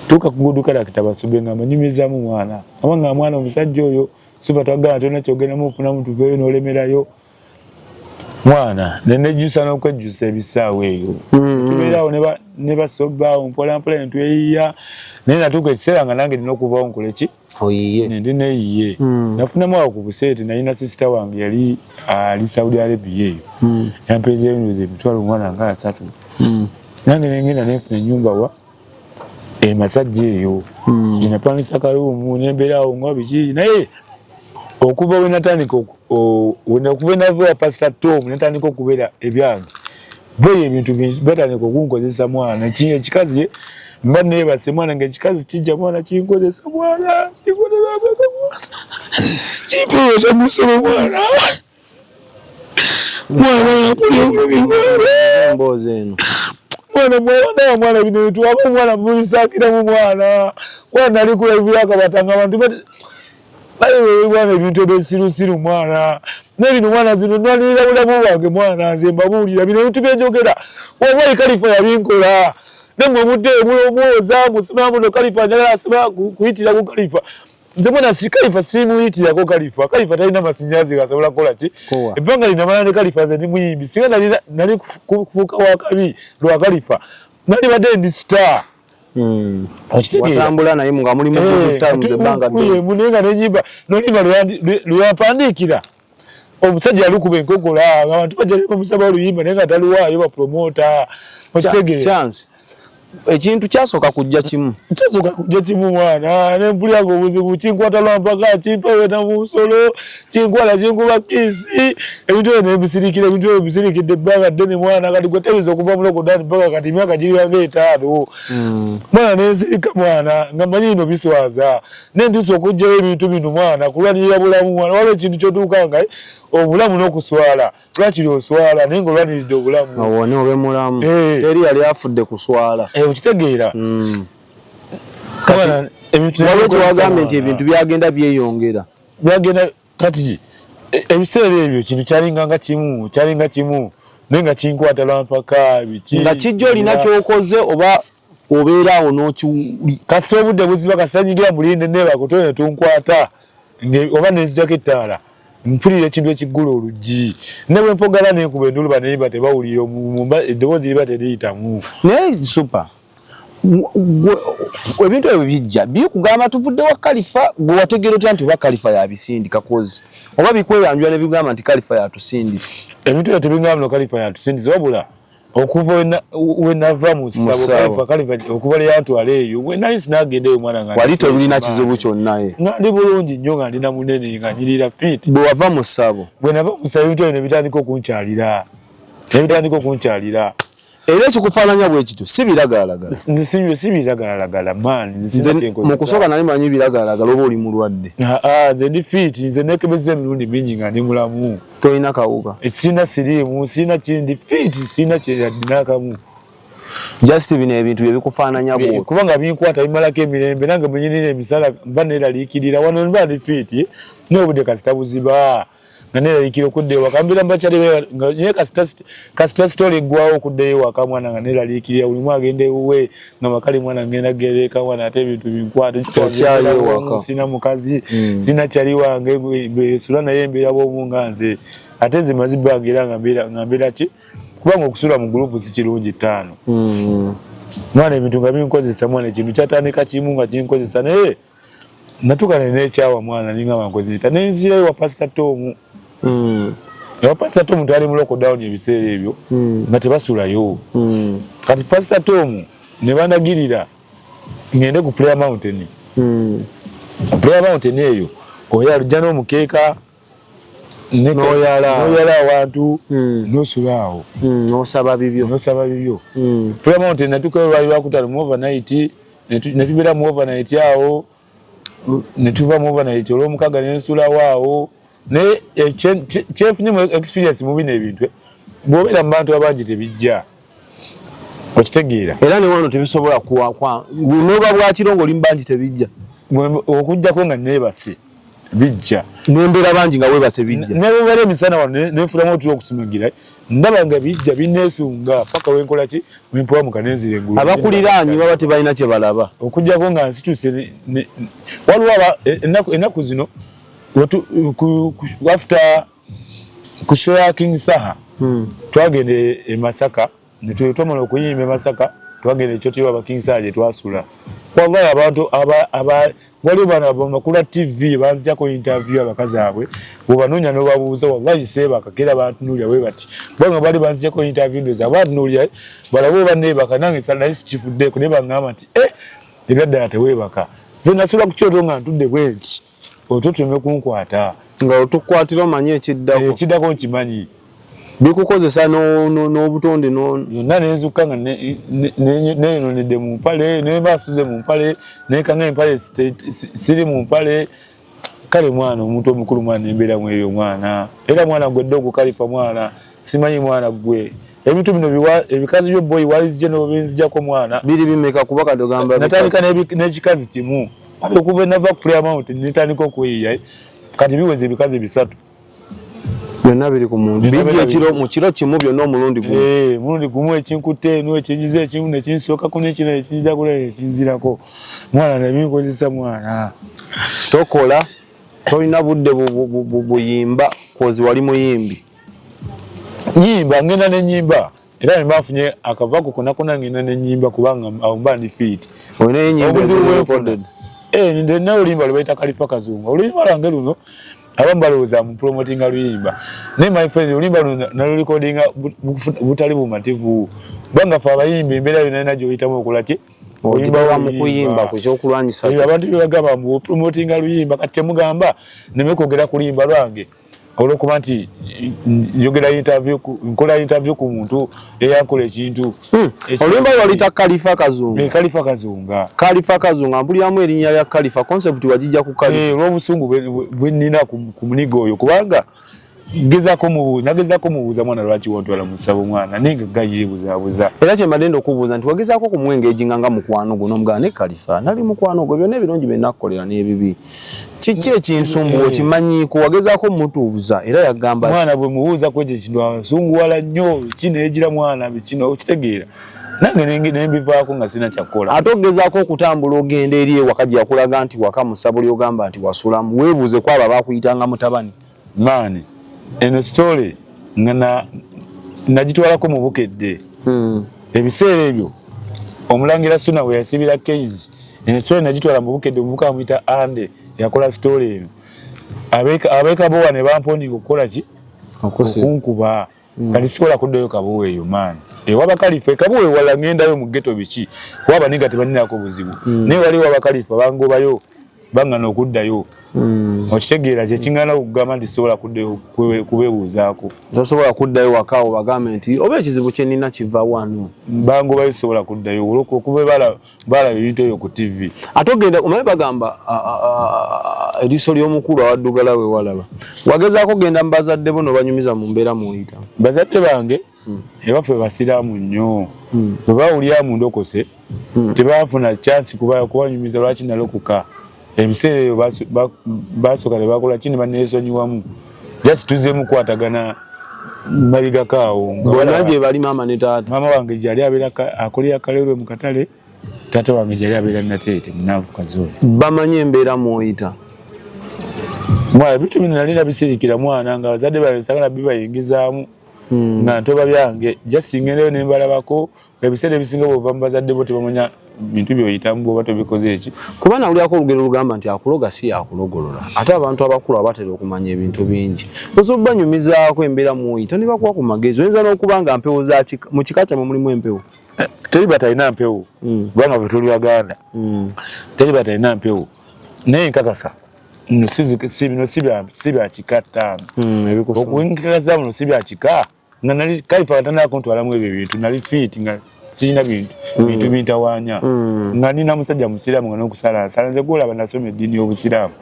tuka ku good character Basobbe nga manyumizaamu mwana abanga mwana omusajja oyo siba twagala tona kyogendamu ofunamu tuveeyo n'olemerayo mwana nenejjusa n'okwejjusa ebisaawe eyo tubeerawo ne Basobbe awo mpola netweyiya naye natuuka ekiseera nga nange nina okuvaawo nkole ki nendi neyiye nafunamu awo ku buseeti nalina sisita wange yali ali Saudi Arabia eyo yampeezeyo emitwalo 300 nange nengenda nenfuna ennyumba wa Masajja eyo napangisa kaluumu nembeerawo nga biki naye okuva we natandika okuva nava Pastor Tom natandika okubeera ebyange boye ebintu batandika okunkozesa mwana ekikazi mbane base mwana ngekikazi kijja mwana kinkozesa mwana kinkolera abaka mwana kipoza musolo mwana mwana yapuli mwana mboze eno mwana bino tuwaba mwana mulisakira mu mwana mwana ali kula vyaka batanga abantu bale mwana ebintu ebisirusiru mwana nebino mwana zino nalira bulamu bwange mwana nze mbabulira bino ebintu byejogera wabayi Khalifa yabinkola nemwe mudde mulomoza musimamu no Khalifa njagala asima kuyitira ku Khalifa nze mwana si Khalifa simuyitira ko Khalifa talina masinjazi gasobola kola ki ebbanga lina mwana ne Khalifa nze ndi muyimbi singa nali kufuuka wakabi lwa Khalifa nali badde ndi star watambula naye nga muli mutamuze ebbanga munenga nenyimba nolimba luyapandikira omusajja yalukuba enkokola abantu bajja musaba oluyimba naye nga taliwaayo bapromota okitegeera chance ekintu kyasooka kujja kimu mwana nempulyaga obuzibu kinkwata lwampaka kimpaweta mu nsolo kinkwala kinkuba kisi ebintu ebyo nebisirikira ebintu ebyo bisirikidde ebbanga ddene mwana kati gwe tebiza okuva mulokodani paka kati emyaka giranga 5 mwana nensirika mwana nga manyi bino biswaza nentuusa okugjayo ebintu bino mwana kulwanirira bulamu mwana waliwo ekintu kyotuukanga obulamu n'okuswala lwakiri oswala naye ng'olwaniridde obulamu awone obe mulamu teri yali afudde kuswala okitegeera waliwo kyewagambye nti ebintu byagenda byeyongera kati ebiseera ebyo kintu kyalinga kimu naye nga kinkwata lwampaka biki nga kijja olina kyokoze oba obeeraawo n'okiwuli kasita obudde buziba kasita nyigira mulinde nebakotone tunkwata oba nenzijako ettaala mpulira ekintu ekiggula oluggi ne bwe mpogala nenkuba enduluba neyiba tebawulira eddoboozi liba teriyitamu naye super ebintu ebyo bijja bikugamba tuvuddewa Khalifa gwe wategeera otya nti oba Khalifa yabisindika kozi oba bikweyanjula ne bigamba nti Khalifa yatusindisa ebintu ebyo tebigamba no Khalifa yatusindisa wabula okuva wenava mu ssabo Khalifa okuva leyantwala eyo wenali sinagendeyo mwana nga wali tolina kizibu kyonna ye ndi bulungi nnyo nga ndina munene nga nyirira fit bwe wava mu ssabo bwe nava mu ssabo ebintu ebyo ne bitandika okunkyalira era ekikufaananya bwe kityo si biragalalagala si biragalalagala mu kusooka nali manyi biragalalagala oba oli mulwadde nze ndi fit nze nekebeza emirundi mingi nga ndi mulamu tolina kawuka sirina siriimu sirina kindi fit sirina kyeyadinakamu just bino ebintu byebikufaananya bwo kubanga binkwata bimalako emirembe nange mwenyinira emisala mba neraliikirira wano mba ndi fit n'obudde kasita buziba nga neraliikira okudda ewaka mbira mbakyali naye kasita sitoli eggwawo okuddayo ewaka mwana nga neraliikirira buli mwagenda ewuwe nga makali mwana ngenda gereka mwana ate ebintu binkwata sina mukazi sina kyali wange besula naye embeera bwomu nga nze ate nze mazibbanga era nga mbeera ki kubanga okusula mu gurupu si kirungi 5 mwana ebintu nga binkozesa mwana ekintu kyatandika kimu nga kinkozesa naye natuuka nenekyawa mwana ninga bankozeta nenzirayo wa Pastor Tom ewa Pastor Tom twali mu lockdown ebiseera ebyo nga tebasulayo kati Pastor Tom ne bandagirira ngende ku Prayer Mountain eyo oyalujja n'omukeeka noyala awantu nosulaawo nosaba bibyo Prayer Mountain natuukayo lwali lwakutala mu overnight netubeera mu overnight awo netuva mu overnight olw'omukaaga nensulaawo awo naye kyenfunyemu experience mu bino ebintu bw'obeera mu bantu abangi tebijja okitegeera era ne wano tebisobola noba bwakiro ng'oli mu bangi tebijja okujjako nga neebase bijja nembeera bangi nga weebase bijja nebubeera emisana wano nenfulamu otulo okusumagira ndaba nga bijja bineesunga paka wenkola ki wempowamuka nenzira engulu abakuliraanyi baba tebalina kye balaba okujjako nga nsituuse waliwo ennaku zino after kushoya King Saha twagende e Masaka netwamala okuyimba e Masaka twagende ekyotiibwa aba King Saha gye twasula wallahi abantu waliwo bana bamakula TV banzijako interview abakazi abwe bwebanoonya n'obabuuza wallahi seebaka kera bantunuulira bwe bati bwanga bali banzijako interview ndoza bantunuulira balabe banneebaka nange naye sikifuddeeko naye baŋŋamba nti ebyaddala teweebaka nze nasula ku kyoto nga ntudde bwe nti otutume kunkwata nga otukwatira omanyi ekiddako nkimanyi bikukozesa n'obutonde yonna nezuka nga neyononedde mu mpale nebasuze mu mpale nekanga empale siri mu mpale. Kale mwana omuntu omukulu mwana embeera mu ebyo mwana era mwana gwedde okukalifa mwana simanyi mwana gwe ebintu bino ebikazi byo boy walizije n'obenzijako mwana biri bimeka kuba kadogamba natandika n'ekikazi kimu okuva enava ku Plymouth netandika okweyiya kati biweze ebikazi 3 byonna biri ku muntu bijja mu kiro kimu byonna omulundi gumu mulundi gumu ekinkutte n'ekinjiza ekimu nekinsookako n'ekino ekinzirako n'ekinzirako mwana nebinkozesa mwana tokola tolina budde buyimba kozi wali muyimbi nyimba ngenda nenyimba era mbafunye akavako konakona ngenda nenyimba kubanga mba ndi fit olina enyimba recorded ninde nayo limba lwaita Khalifa Kazungu oluyimba lwange luno abamu balowooza mu promotinga luyimba naye my friend oluyimba luno nalo recordinga butali bumativu banga fe abayimbi embeera yonna yonna gy'oyitamu okola ki oyimba wa mu kuyimba ku kyokulwanyisa abantu bebagamba mu promotinga luyimba kati temugamba neme kwogera ku luyimba lwange olwokuba nti nkola interview ku muntu eyakola ekintu oluyimba lwalita Khalifa Kazungu Khalifa Kazungu mpuliramu erinnya lya Khalifa concept wagijja ku Khalifa olw'obusungu bwe nnina ku munigo oyo kubanga nagezaako mubuuza mwana lwaki wontwala mu ssabo mwana naye nga yeebuzaabuza era kyembadde okumubuuza nti wagezaako kumwengeejinga nga mukwano guno omugana ne Khalifa nali mukwano gwe byonna ebirungi bye nnakukolera n'ebibi kiki ekinsumbuwa okimanyiiko wagezaako mutuuza era yagamba mwana bwe mubuuza kwegyo kino asunguwala nnyo kineegira mwana kino okitegeera nange nembivaako nga sina kyakukola ate ogezaako okutambula ogenda eri ewaka gye yakulaga nti waka mu ssabo ly'ogamba nti wasulamu weebuuze ku abo abaakuyitanga mutabani maani eno story nga nagitwalako mu Bukedde ebiseera ebyo omulangira Suna we yasibira case eno story nagitwala mu Bukedde omuvuka bamuyita Ande yakola story eno ab'Ekabowa ne bampondinga okukola ki okunkuba kati sikola kuddayo Kabowa eyo maani ewaba Khalifa Kabowa ewala ngendayo mu ghetto biki kuba baniga tebaninako buzibu naye wali waba Khalifa bangobayo bangana okuddayo okitegeera kyekingana okugamba nti sobola kuddayo kubeebuuzaako tosobola kuddayo wakaawo bagambe nti oba ekizibu kye nnina kiva wano bangobayo sobola kuddayo okuba balaba ebintu ebyo ku TV ate ogenda omanyi bagamba eriiso ly'omukulu awaddugala we walaba wagezaako ogenda mu bazadde bo n'obanyumiza mu mbeera mw'oyitamu bazadde bange ewaffe basiraamu nnyo bwe bawulira mu ndokose tebafuna chansi kubanyumiza lwaki nalokuka ebiseera ebyo basooka ne bakola kini baneesonyiwamu just tuzzeemu kukwatagana mabigakaawo bonna gye bali maama ne taata maama wange gyali abeera akolera Kaleerwe mu katale taata wange gyali abeera Nateete Munaafu Kazoole bamanyi embeera mw'oyita mwana ebintu bino nali nabisirikira mwana nga bazadde babe nsagala bibayingizaamu nga ntoba byange just ngendeyo ne mbalabako ebiseera ebisinga bw'ova mu bazadde bo tebamanya bintu byoyitamu bw'oba tobikoze eki kuba nawulirako olugero lugamba nti akuloga si yakulogolola ate abantu abakulu abatera okumanya ebintu bingi osobola banyumizaako embeera mw'oyita ne bakuwa ku magezi oyinza n'okuba nga mpewo mu kika kyammwe mulimu empewo teri batalina mpewo kubanga fe tuli Baganda teri batalina mpewo naye nkakasa bino si bya kika ttaano okunkakaza muno si bya kika nga nali Khalifa batandako ntwalamu ebyo bintu nali fiiti nga sirina bintu bintawaanya nga nina musajja musiraamu nga n'okusalansala nze gwolaba nasoma eddiini y'obusiraamu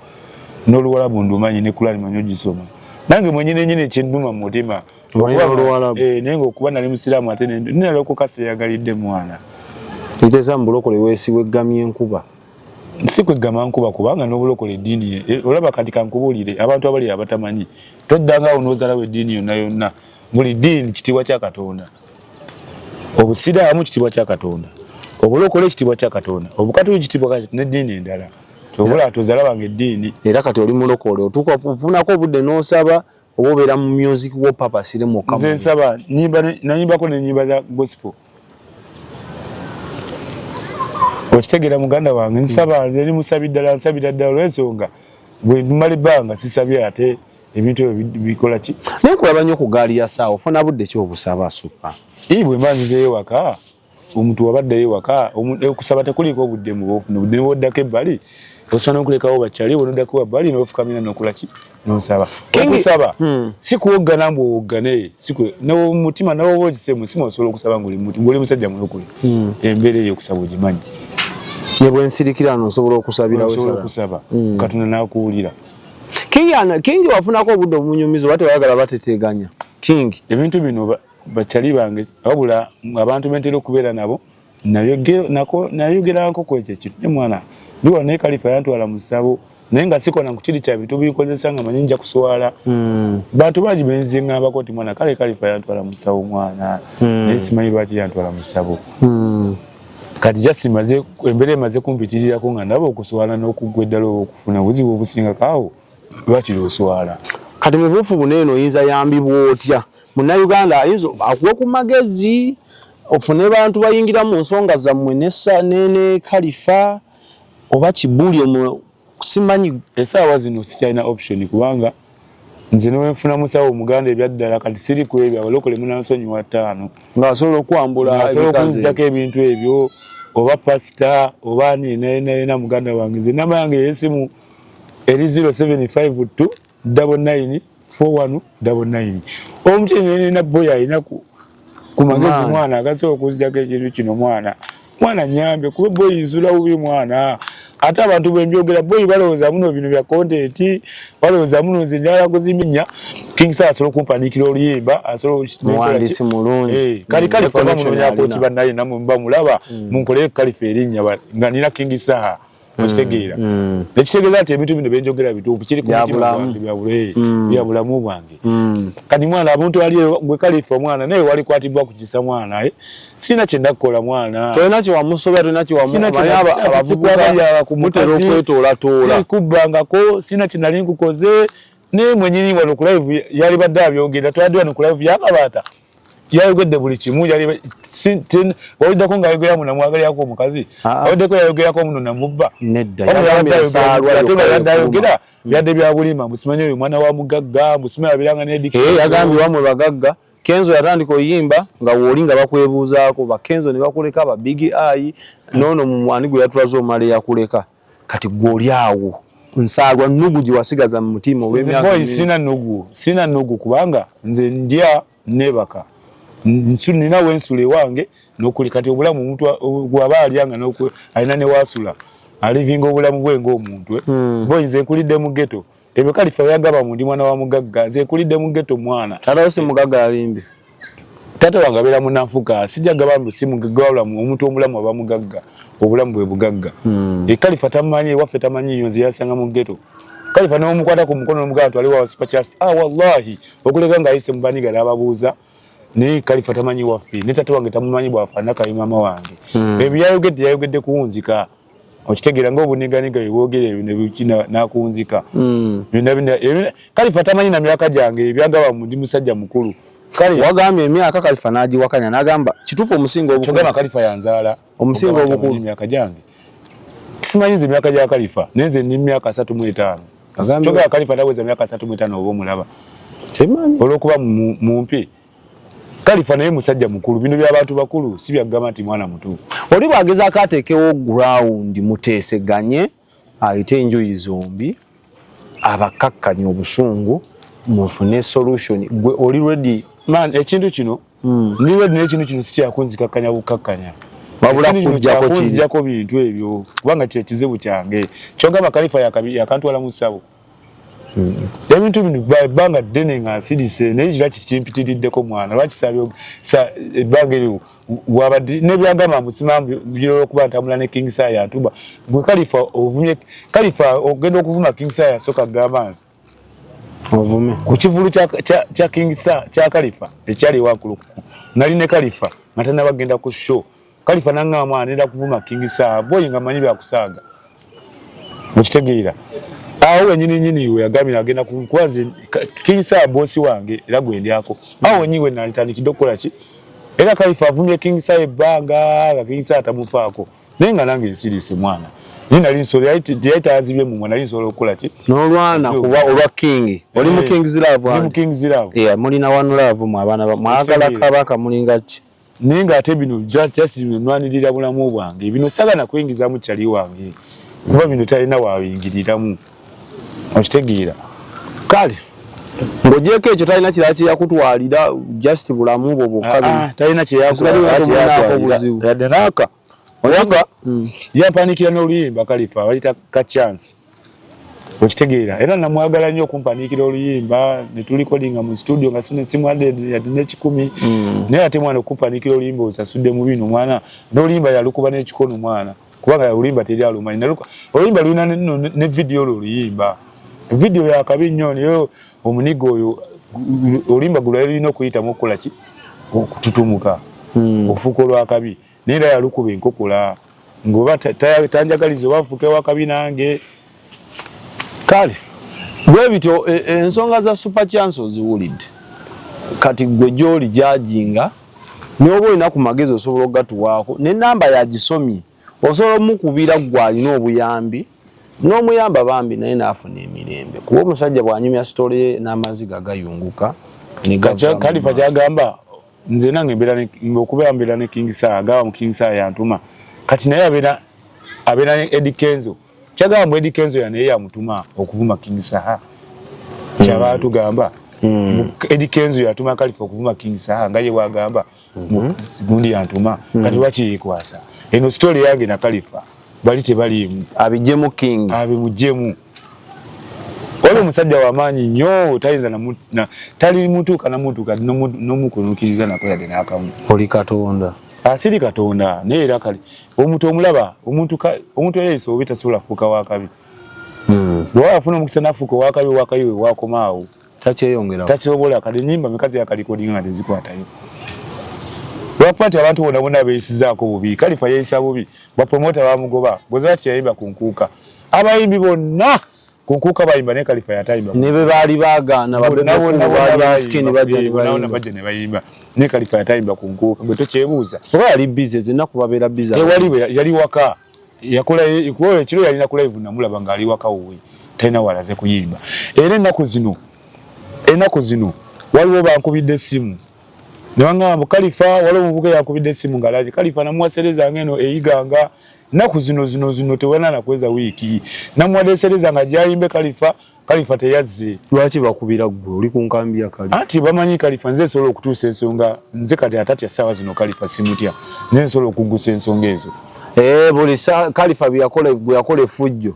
n'Oluwalabu ndumanyi ne Kurani manyi ogisoma nange mwenyenenyini kyenduma mu mutima naye ngaokuba nali musiraamu ate ninalokoka seyagalidde mwana iteesa mu bulokole weesibwa eggamya enkuba si kweggama nkuba kubanga n'obulokole eddiini olaba kati kankubuulire abantu abali abatamanyi toddangaawo n'ozalawo eddiini yonna yonna buli ddiini kitiibwa kya Katonda obusiraamu kitiibwa kya Katonda obulokole kitiibwa kya Katonda obukatuli kitiibwa n'eddiini endala tobula tozalabanga eddiini era kati oli mulokole otuuka ofunako obudde n'osaba oba obeera mu music wopapasire mukka nze nsaba nanyimbako n'ennyimba za gospel okitegeera muganda wange nsaba nze eri musabi ddala nsabira ddala olw'ensonga bwe mmala ebbanga sisabye ate ebintu ebyo bikola ki naye kulaba nnyo ku gaali ya saawa ofuna budde ki obusaba supa bwe mba nzizeeyo waka omuntu wabaddeyo waka okusaba tekuliko obuddemu obuddemu oddako ebbali osobola n'okulekawo bakyali onoddako ebbali n'ofukamira n'okulaki n'osaba okusaba si kuwoggana mbu owoggane n'omutima n'oba ogisemu si osobola okusaba ng'oli musajja mulokole embeera eyo okusaba ogimanyi ne bwensirikira n'osobola okusabira okusaba Katonda n'akuwulira. Kingi wafunako obudde obumunyumiza oba tewayagala bateteganya Kingi ebintu bino bakyali bange wabula abantu bentera okubeera nabo nayogerako kwekyo ekintu ne mwana ndiwa naye Kalifa yantwala mu ssabo naye nga sikona kukiri kya bintu bikozesa nga manyi nja kuswala bantu bangi benziŋŋambako nti mwana kale Kalifa yantwala mu ssabo mwana naye simanyi lwaki yantwala mu ssabo kati just maze embeera emaze kumpitirirako nga ndaba okuswala n'okugwa eddala oba okufuna obuzibu obusingakaawo lwaki lwoswala. Kati mu buufu buno eno oyinza yambibwa otya munnayuganda ayinza akuwe ku magezi ofune bantu bayingira mu nsonga zammwe ne Kalifa oba kibuli simanyi essaawa zino sikyalina option kubanga nze newenfuna musawo omuganda ebyaddala kati siri ku ebyo abalokole munansonyiwa 5 ng'asobola okwambula okunzijjako ebintu ebyo oba pasita oba nina muganda wange nze namba yange yesimu eri 0752 99 4199 omukyeni nina boy alina ku magezi mwana agasobola okunzijjako ekintu kino mwana nyambe kuba boy nzula bubi mwana ate abantu bwembyogera boy balowooza muno bino bya content balowooza muno nze njagala kuziminya King Sir asobola okumpandikira oluyimba asobola muhandisi mulungi kali Kalifa bamunonyako kibannaye namwe bamulaba munkolere Kalifa erinnya nga nina King Sir okitegeera ekitegeeza nti ebintu bino benjogera bituufu kiri ku mutima gwange bya bulamu bwange kati mwana abantu ali gwe Kalifa mwana naye walikwatibwa kukisa mwana sina kye ndakukola mwana tolina kye wamusobera tolina kye wamumanyi abavubuka kumutera okwetoolatola sikubbangako sina kye nali nkukoze naye mwenyini wano ku live yali badde abyogera twali wano ku live yakabaata yayogedde buli kimu wawiddako ng'ayogera muno namwagalirako omukazi wawiddeko yayogerako muno namubba nedda yayogera byadde bya bulima musimanyi oyo mwana wa mugagga musimanyi abiranga yagambye wamwe bagagga Kenzo yatandika oyimba nga wooli nga bakwebuuzaako bakenzo ne bakuleka ba big eye noono mu mwani gwe yatulaze omale yakuleka kati gw'oli awo nsaalwa nnugu gye wasigaza mu mutima olw'emyaka sina nnugu kubanga nze ndya nebaka nina wensula ewange n'okuli kati obulamu omuntu gw'aba alyanga alina ne wasula alivinga obulamu bwe ng'omuntu bo nze nkulidde mu ghetto ebyo Kalifa yagaba mu ndi mwana wa mugagga nze nkulidde mu ghetto mwana tata si mugagga alimbi tata wange abeera munanfuka sijja gaba mbu si mugagga wabulamu omuntu omulamu aba mugagga obulamu bwe bugagga Kalifa tamanyi waffe tamanyi nze yasanga mu ghetto Kalifa n'omukwata ku mukono n'omugamba twaliwo wa superchast wallahi okuleka ng'ayise mu baniga n'ababuuza naye Kalifa tamanyi waffe ne tata wange tamumanyi bwafaana kayi maama wange ebyo yayogedde kuwunzika okitegeera ng'obuniganiga bwebwogera ebyo n'akuwunzika Kalifa tamanyi na myaka gyange ebyagaba mu ndi musajja mukulu wagambye emyaka Kalifa n'agiwakanya n'agamba kituufu omusinga obukulu kyogamba Kalifa yanzaala omusinga obukulu emyaka gyange simanyi nze emyaka gya Kalifa naye nze ndi myaka 35 kyogamba Kalifa taweza myaka 35 oba omulaba olw'okuba mumpi Kalifa naye musajja mukulu bino by'abantu bakulu si byagamba nti mwana muto oli bwagezaako ateekewo ground muteeseganye ayite enjuyi zombi abakakkanya obusungu mufune solution gwe oli ready man ekintu kino ndi ready n'ekintu kino sikyakunzikakkanya bukakkanya wabula kujjako bintu ebyo kubanga kye kizibu kyange kyogamba Kalifa yakantwala mu ssabo ebintu bino ebbanga ddene nga nsirise naye lwaki kimpitiriddeko mwana lwaki ebbanga eryo wabadde nebyagamba musima biro okuba ntambula ne King Sir yantuba gwe Kalifa ovumye Kalifa ogenda okuvuma King Sir yasooka gamanzi ovume ku kivulu kya King Sir kya Kalifa ekyali wankulu nali ne Kalifa nga tanabagenda ku show Kalifa nanga mwana nenda kuvuma King Sir boy nga manyi byakusaaga mukitegeera awo nyini iwe yagambye agenda kunkwaze King Sir bosi wange era gwendyako awo nyiwe nalitandikidde okukola ki era Kalifa avumye King Sir ebbanga nga King Sir atamufaako naye nga nange nsirise mwana nali nsolo yayitaazibye mu mwana nali nsobola okukola ki n'olwana kuba olwa King oli mu King's Love mu King's Love mulina one love mu abaana mwagala kabaka mulinga ki ninga ate bino just nwanirira bulamu bwange bino sagana kuyingiza mu kyali wange kuba bino talina wabingiriramu okitegeera kale ng'ogyeko ekyo talina kirala kye yakutwalira just bulamu bwo bwokka talina kye yakutwalira oyaga yampanikira n'oluyimba Khalifa bayita ka chance okitegeera era namwagala nnyo okumpanikira oluyimba ne tulikodinga mu studio nga sine simu yadde n'ekikumi naye ate mwana okumpanikira oluyimba osasudde mu bino mwana n'oluyimba yalukuba n'ekikono mwana kubanga oluyimba teri alumanyi oluyimba lulina ne video oluyimba video yakabi nnyo naye omunigo oyo oluyimba gulo lulina okuyitamu okukola ki okututumuka ofuuka olwakabi naye era yalukuba enkokola ng'oba tanjagaliza oba nfuuke wakabi nange kale bwe bityo ensonga za Super Chance oziwulidde kati gwe gy'oli jajinga n'oba olina ku magezi osobola okugatuwaako n'ennamba yagisomye osobola omukubira gwe alina obuyambi n'omuyamba bambi naye n'afuna emirembe kuba omusajja bw'anyumya sitole ye n'amaziga gayunguka Khalifa kyagamba nze nange okubeera mbeera ne King Sir agaba mu King Sir yantuma kati naye abeera ne Eddie Kenzo kyagamba mu Eddie Kenzo naye yamutuma okuvuma King Sir kyaba atugamba Eddie Kenzo yatuma Khalifa okuvuma King Sir nga ye wagamba gundi yantuma kati wakiyikwasa eno story yange na Khalifa bali tebaliimu abijjemu King abimujjemu ole musajja wamaanyi nnyo tayinza tali mutuuka namutuuka n'omukunukiriza nako yadde n'akamu oli Katonda asiri Katonda naye era kale omuntu omulaba omuntu yeeyisa oba tasobola fuuka wakabi bw'afuna omukisa n'afuuka wakabi we wakomaawo takyeyongera kale ennyimba mekazi yakalikodinga nga tezikwatayo lwakuba nti abantu bonna beeyisizaako bubi Khalifa yeeyisa bubi bapromota bamugoba bwezaba tiyayimba ku nkuuka abayimbi bonna ku nkuuka bayimba naye Khalifa yatayimba ne be baali baagaana bajja ne bayimba naye Khalifa yatayimba ku nkuuka gwe tokyebuuza oba yali bize zennaku babeera bize yali waka yakola ekiro yalina ku live namulaba ng'ali waka wuwe talina walaze kuyimba era ennaku zino waliwo bankubidde essimu Newangamba Khalifa waliwo omuvubuka yakubidde essimu ngalaje Khalifa namuwasereza ngeno eyiganga naku zino tewana nakweza wiiki namuwasereza nga jayimbe Khalifa teyazze lwaki bakubira gwe oli ku nkambi ya Khalifa anti bamanyi Khalifa nze solo okutuusa ensonga nze kati atatya ssaawa zino Khalifa simutya nze solo okugusa ensonga ezo buli Khalifa bwe yakola effujjo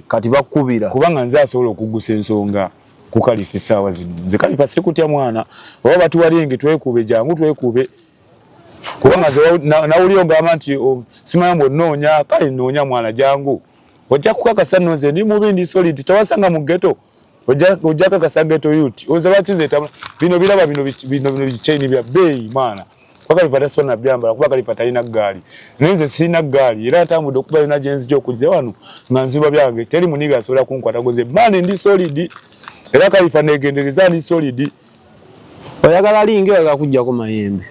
kati bakubira kubanga nze asobola okugusa ensonga ku Khalifa essaawa zino nze Khalifa sikutya mwana oba batuwalingi twekube jangu twekube kubanga nawuli ogamba nti simanyi onoonya kale noonya mwana jangu ojja kukakasa nno nze ndi mubi ndi solid tewasanga mu ghetto ojja kakasa ghetto youth ozaba kizeeta bino biraba bino bichaini bya bei mwana kwa Khalifa tasona byambala kuba Khalifa talina ggaali nenze sina ggaali era atambudde okuba yona gyenzi okujja wano nga nziba byange teri muniga asobola kunkwata goze mane ndi solid era Khalifa negendereza ndi solid oyagala linge akakujjako mayembe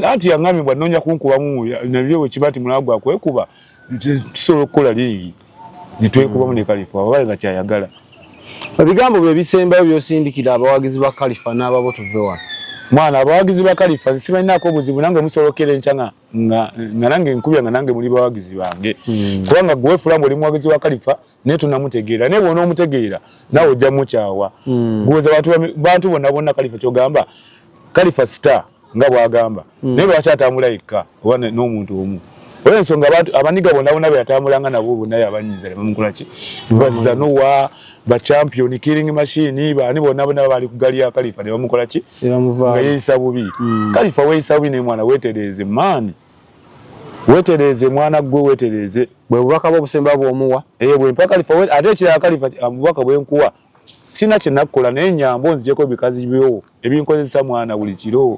anti yangami bwa nonya kunkubamu nabyo kibati mulagwa kwekuba tusobola okukola lingi nitwekubamu ne Khalifa oba nga kyayagala ebigambo bye bisembayo byosindikira abawagizi ba Khalifa n'ababo tuve wano mwana abawagizi ba Khalifa sibalinaako obuzibu nange musolokera enkya nga nange nkubya nga nange muli bawagizi bange kubanga gwe fulambo oli muwagizi wa Khalifa naye tunamutegeera naye bw'ona omutegeera nawe ojja mukyawa guweza bantu bonna Khalifa kyogamba Khalifa star nga bwagamba naye lwakyatambula yekka oba n'omuntu omu olw'ensonga abaniga bonna be yatambulanga nabo bonna yabanyiza ne bamukola ki baziza nowa bachampion killing machine bani bonna bali ku gali ya Khalifa ne bamukola ki nga yeeyisa bubi Khalifa weeyisa bubi ne mwana weetereze mani weetereze mwana gwe weetereze bwe bubaka bw'obusemba bw'omuwa bwe mpaka Khalifa ate ekirala Khalifa bubaka bw'enkuwa sina kye nakukola naye nyambo nzijeko bikazi byo ebinkozesa mwana buli kiro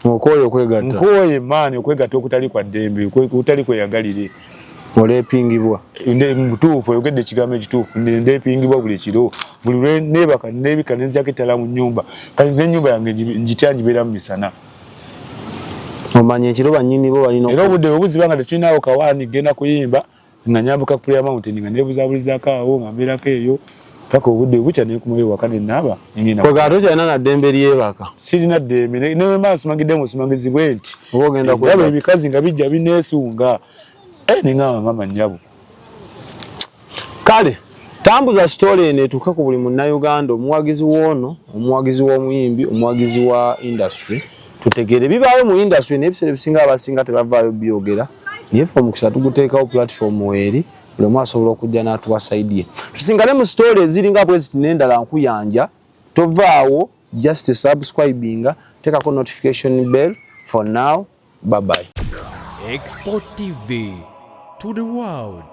okoyo okwegatta nkoye mani okwegatta okutali kwa ddembe okutali kweyagalire olepingibwa mutuufu oyogedde ekigambo ekituufu ndepingibwa buli kiro buli lwe nebaka nebika nenzijako ettala mu nnyumba kati n'ennyumba yange njitya njibeera mu misana omanya ekiro bannyini bo balina era obudde obuziba nga tetulinawo kawaani genda kuyimba nga nyambuka ku Prayer Mountain nga neebuzabulizaako awo nga mbeerako eyo paka obudde bucha ne kumoyo wakane naba ngina ko gato cyana na dembe lyebaka sirina dembe ne maso magide musimangizi bwenti obogenda ku yaba ebikazi nga bijja binesunga ninga mama nyabo kale tambuza story ene tuka ku buli munnayuganda omuwagizi wono omuwagizi w'omuyimbi omuwagizi wa industry tutegere bibaawe mu industry n'ebisere bisinga abasinga tebavaayo byogera yefo mukisa tuguteekawo platform weri buli omu asobola okujja n'atuwasaidiye tusingale mu story eziringa bweziti n'endala nkuyanja tovaawo just subscribinga teekako notification bell. For now, bye bye. Export TV to the world.